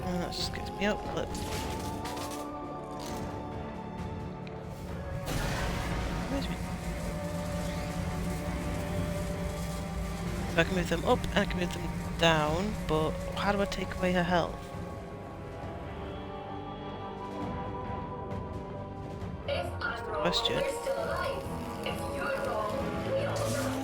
A: That just gets me up, but... Where's me? So I can move them up and I can move them down, but how do I take away her health?
H: If I'm wrong,
A: Question.
H: we're still alive. If you're wrong, we all die.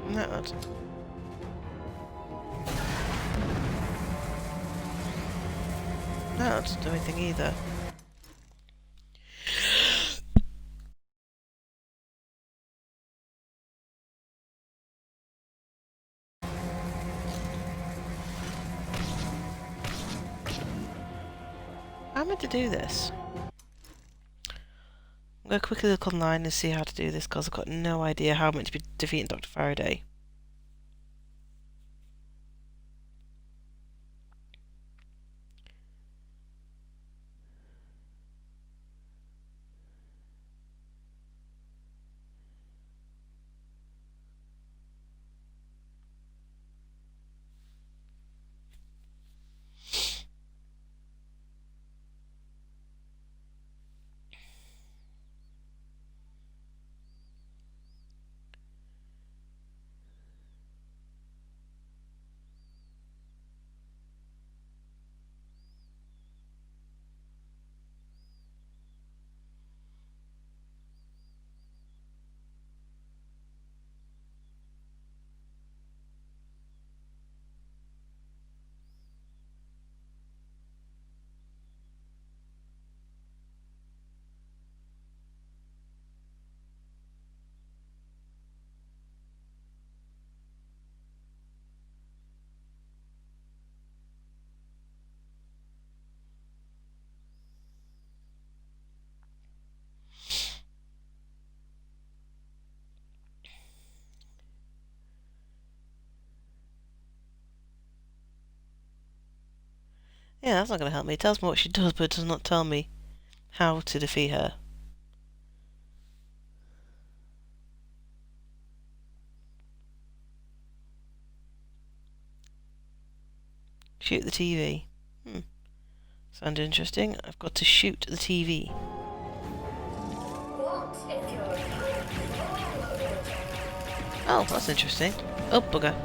A: No, that's... No, that doesn't do anything either. How am I to do this? I'm going to quickly look online and see how to do this because I've got no idea how I'm meant to be defeating Dr. Faraday. Yeah, that's not going to help me. It tells me what she does, but it does not tell me how to defeat her. Shoot the TV. Sounds interesting. I've got to shoot the TV.
H: What if you're
A: Oh, that's interesting. Oh, bugger.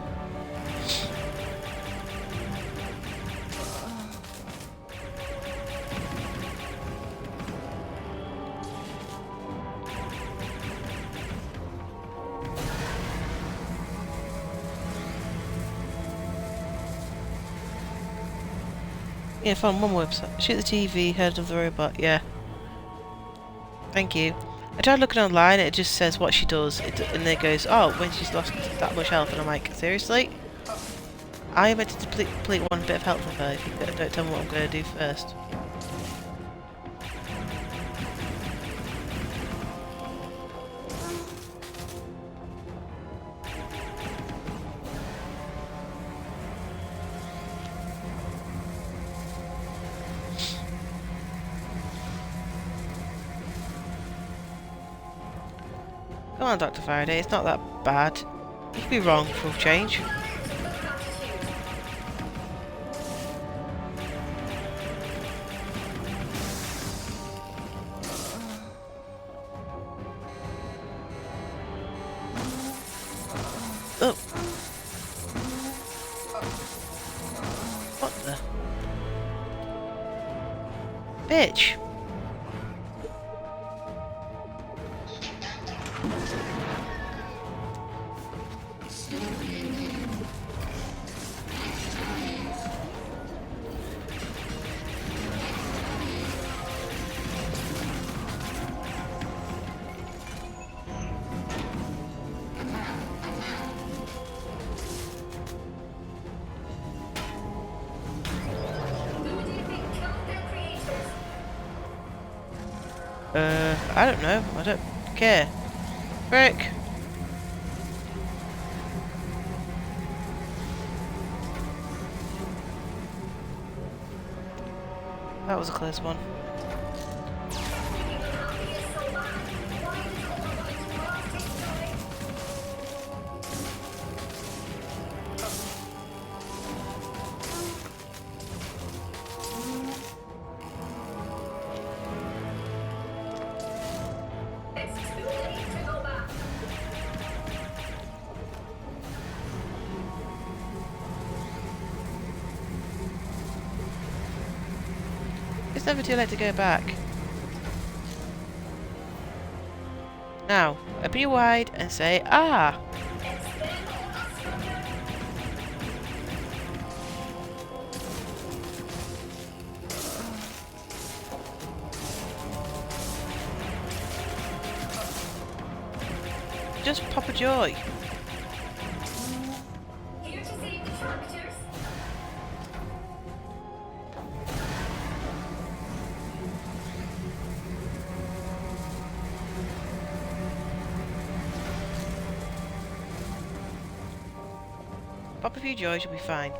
A: Yeah, found one website. Shoot the TV, head of the robot, yeah. Thank you. I tried looking online, it just says what she does, and then it goes, oh, when she's lost that much health, and I'm like, seriously? I am meant to deplete one bit of health of her if you don't tell me what I'm going to do first. Come on, Dr. Faraday, it's not that bad. You could be wrong for a change. Oh. What the? Bitch. I don't know. I don't care. Frick. That was a close one. It's never too late to go back. Now, open your wide and say, ah! Just pop a joy.
H: here to save the tractors?
A: Pop a few joys, you'll be fine.
H: Do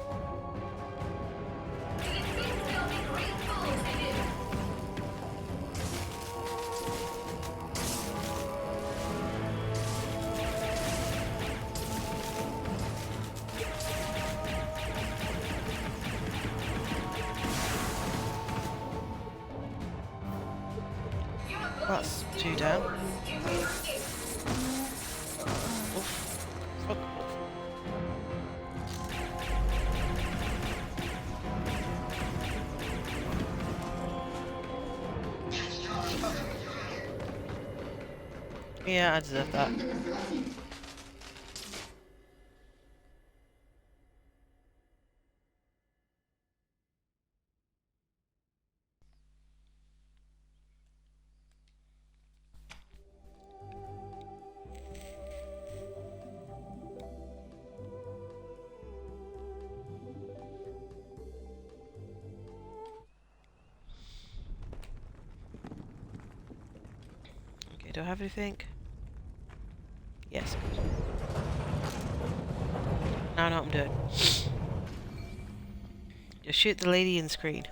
H: you think they'll be grateful to you?
A: That's two down. Oof. Fuck. Yeah, I deserve that. Okay, do I have anything? Yes. Now I know what I'm doing. Just shoot the lady in the screen.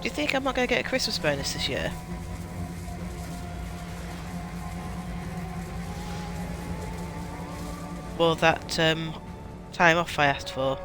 A: you think I'm not going to get a Christmas bonus this year? Or that time off I asked for?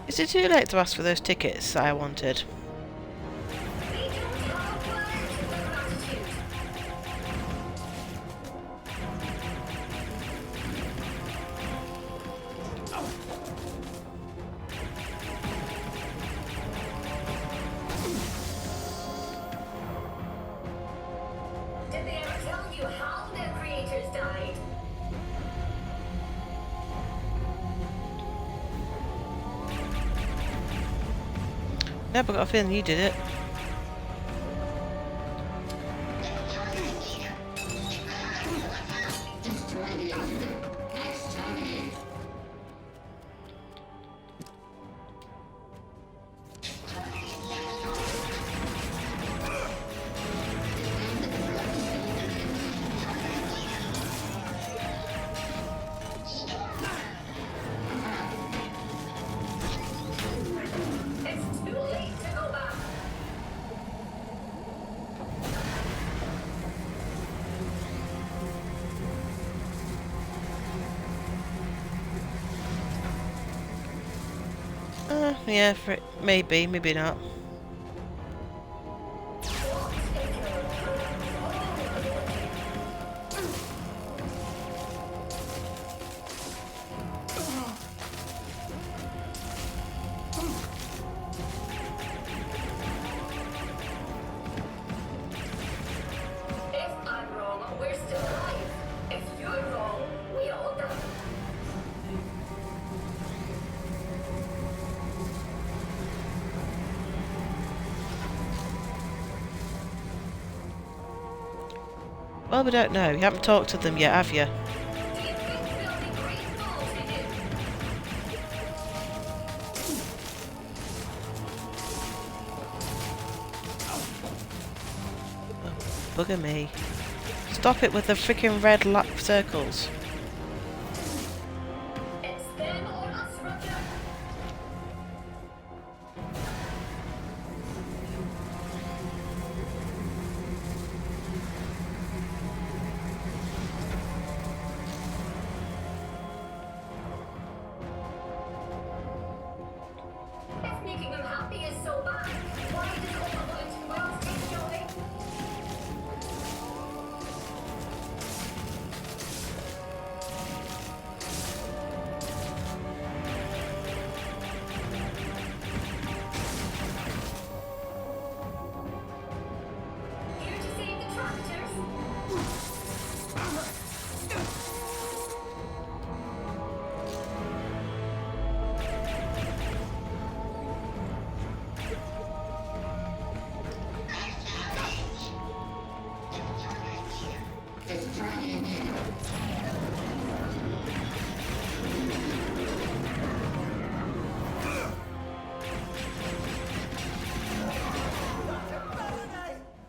A: Is it too late to ask for those tickets that I wanted?
H: Did they ever tell you how their creators died?
A: No, but I got a feeling you did it.
H: It's too late to go back.
A: Yeah, maybe, maybe not.
H: If I'm wrong, we're still alive. If you're wrong, we all die.
A: Well, we don't know. You haven't talked to them yet, have you?
H: Do you think they'll be grateful to you?
A: Bugger me. Stop it with the freaking red lap circles.
H: It's them or us, Roger. If making them happy is so bad, why does overlooked world take joy? Here to save the tractors?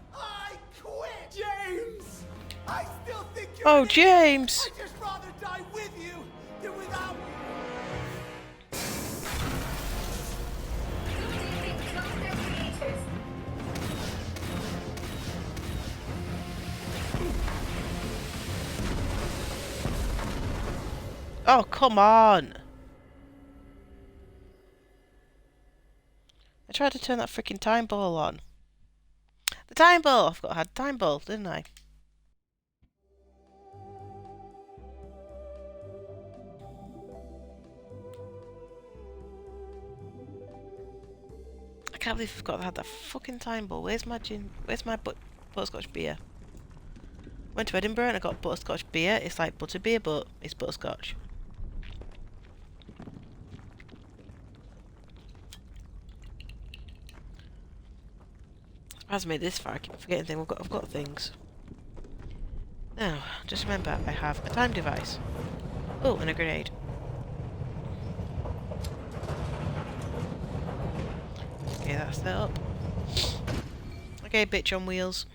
G: I quit! James! I still think you're
A: Oh,
G: an idiot.
A: James!
G: I'd just rather die with you than without you.
H: Who do you think killed their creators?
A: Oh, come on! I tried to turn that freaking time ball on. The time ball! I forgot I had time ball, didn't I? I can't believe I forgot I had that fucking time ball. Where's my gin? Where's my butterscotch beer? Went to Edinburgh and I got butterscotch beer. It's like butterbeer, but it's butterscotch. Hasn't made this far. I keep forgetting things. I've got things. Now, just remember, I have a time device. Oh, and a grenade. Okay, that's that up. Okay, bitch on wheels.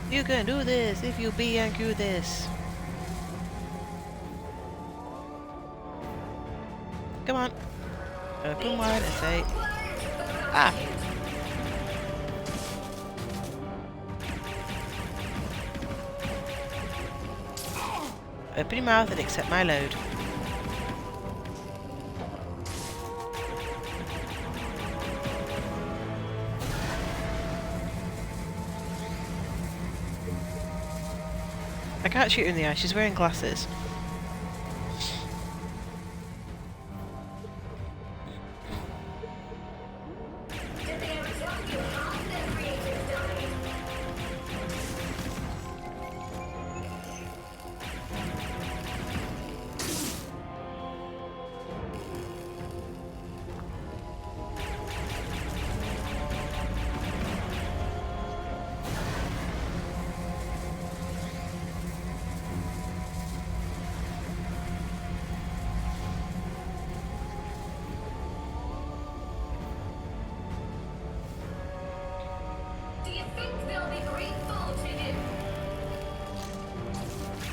A: You can do this if you be and do this. Come on. Open wide and say, ah! Open your mouth and accept my load. I can't shoot her in the eye, she's wearing glasses.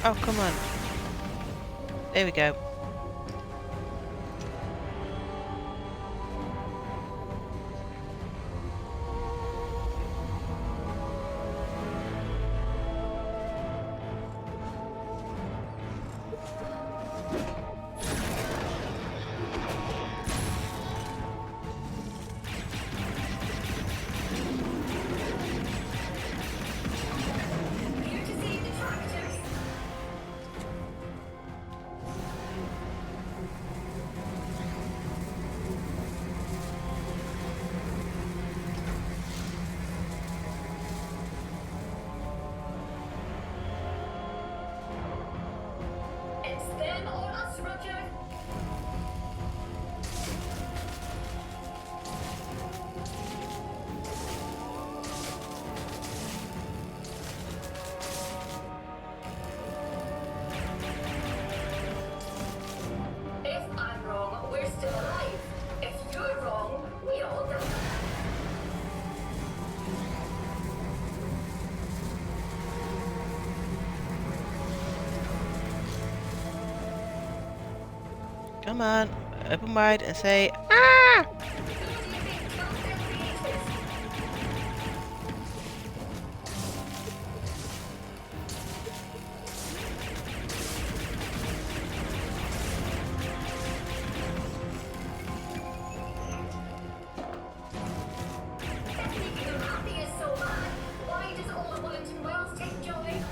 A: Oh, come on. There we go.
H: It's them or us, Roger. If I'm wrong, we're still alive. If you're wrong, we all die.
A: Come on, open wide and say, ah!
H: Who do you think killed their creators? If making them happy is so bad, why does all of Wellington Wells take joy?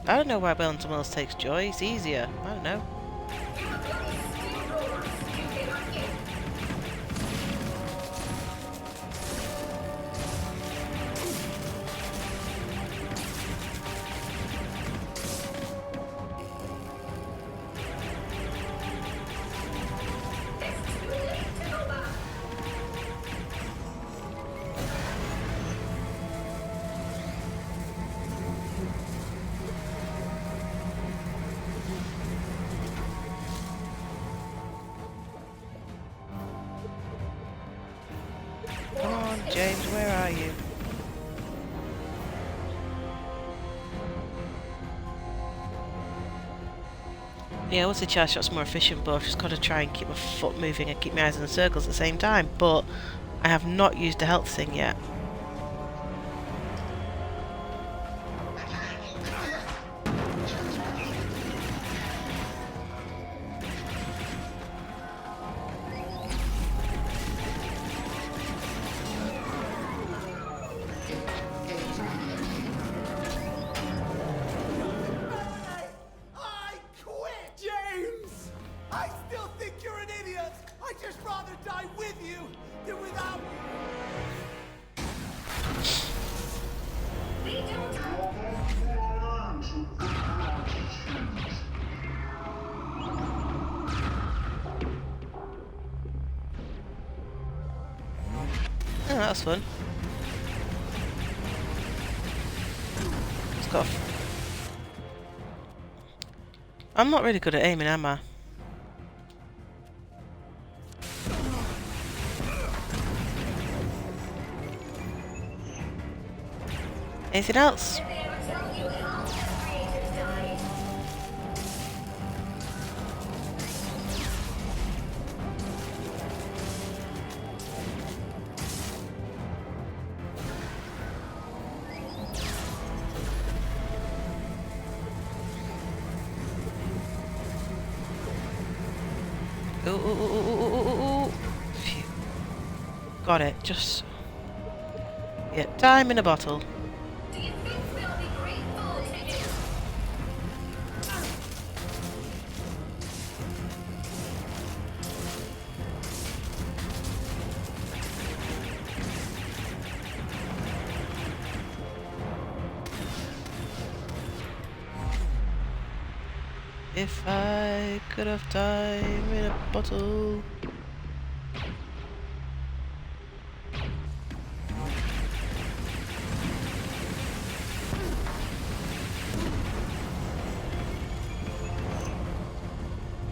A: I don't know why Wellington Wells takes joy, it's easier. I don't know.
H: You're a bloody steamroller, stupid, aren't you? It's too late to go back.
A: Come on, James, where are you? Yeah, I would say charge shot's more efficient, but I've just got to try and keep my foot moving and keep my eyes in the circles at the same time. But I have not used a health thing yet. Oh, that was fun. It's got I'm not really good at aiming, am I? Anything else? Ooh, ooh, ooh, ooh, ooh, ooh, ooh. Phew. Got it. Just yeah, time in a bottle.
H: Do you think they'll be grateful to you?
A: If I could have time in a bottle.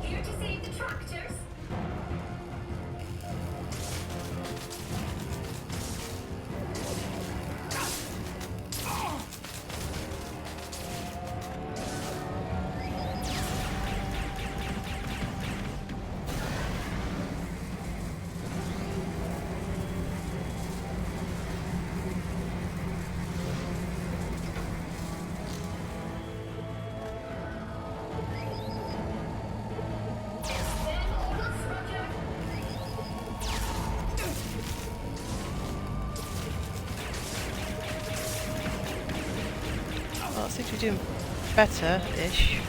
H: Here to save the tractors?
A: Well, it seems to be doing better-ish.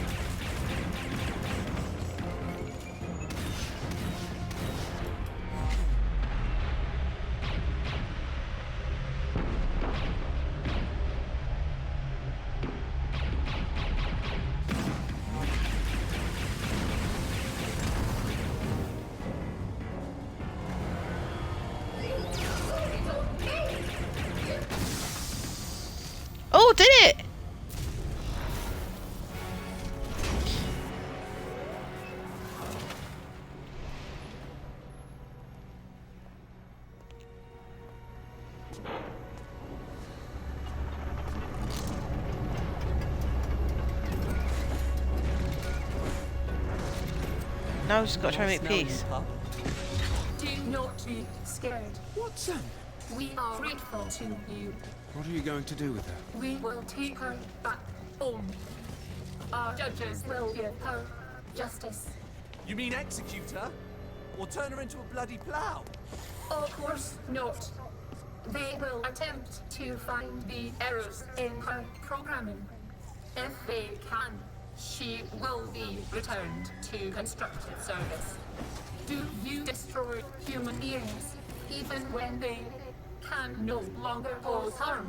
A: Oh, did it? Now we've just got to try and make peace.
H: Do not be scared.
B: Watson!
H: We are grateful to you.
B: What are you going to do with her?
H: We will take her back home. Our judges will give her justice.
F: You mean execute her? Or turn her into a bloody plough?
H: Of course not. They will attempt to find the errors in her programming. If they can, she will be returned to constructive service. Do you destroy human beings even when they can no longer cause harm?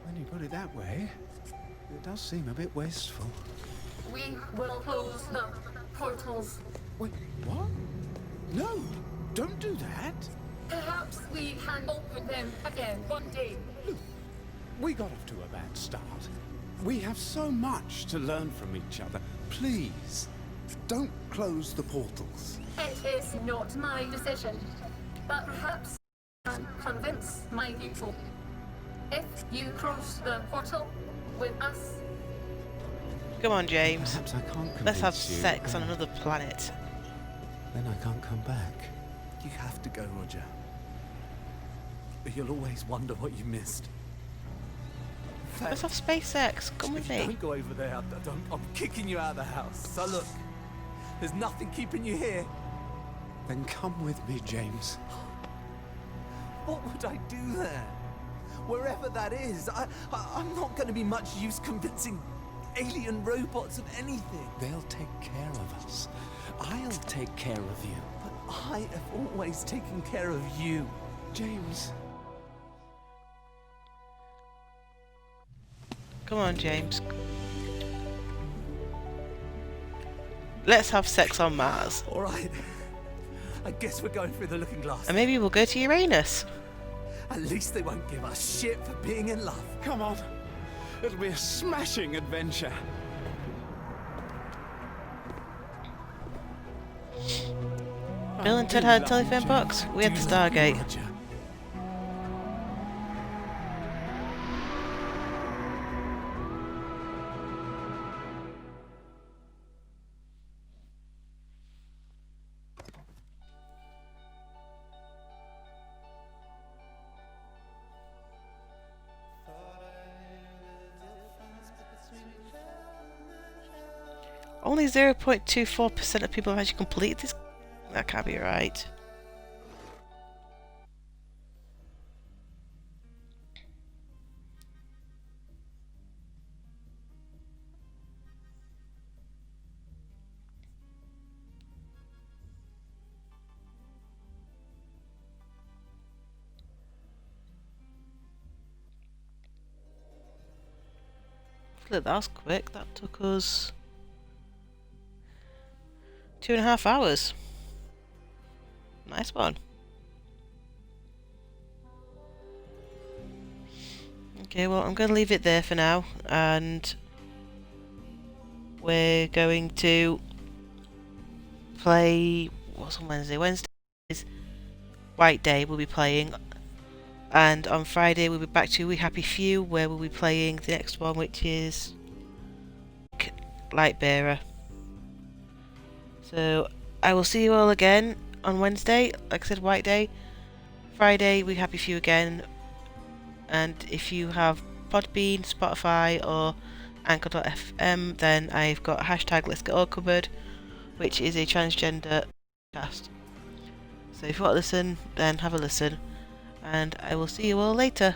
B: When you put it that way, it does seem a bit wasteful.
H: We will close the portals.
B: Wait, what? No, don't do that.
H: Perhaps we can open them again one day.
B: We got off to a bad start. We have so much to learn from each other. Please, don't close the portals.
H: It is not my decision, but perhaps I can convince my people. If you cross the portal with us,
A: Come on, James.
B: Perhaps I can't convince
A: Let's have
B: you,
A: sex on
B: and
A: another planet.
B: then I can't come back.
F: You have to go, Roger. You'll always wonder what you missed.
A: Let's have space sex. Come with
F: If you
A: me.
F: don't go over there, I'm kicking you out of the house. So look, there's nothing keeping you here.
B: Then come with me, James.
F: What would I do there? Wherever that is, I'm not going to be much use convincing alien robots of anything.
B: They'll take care of us. I'll take care of you.
F: But I have always taken care of you.
B: James.
A: Come on, James. Let's have sex on Mars.
F: All right. I guess we're going through the looking glass.
A: And maybe we'll go to Uranus.
F: At least they won't give us shit for being in love.
B: Come on. It'll be a smashing adventure.
A: Bill and Ted had a telephone box. We had the Stargate.
F: Roger.
A: Only 0.24% of people have actually completed this. That can't be right. Look, that was quick. That took us 2.5 hours. Nice one. Okay, well, I'm going to leave it there for now, and we're going to play. What's on Wednesday? Wednesday is White Day. We'll be playing, and on Friday we'll be back to We Happy Few, where we'll be playing the next one, which is Lightbearer. So I will see you all again on Wednesday. Like I said, White Day. Friday, We Happy Few again. And if you have Podbean, Spotify, or Anchor.fm, then I've got hashtag Let's Get All Covered, which is a transgender podcast. So if you want to listen, then have a listen. And I will see you all later.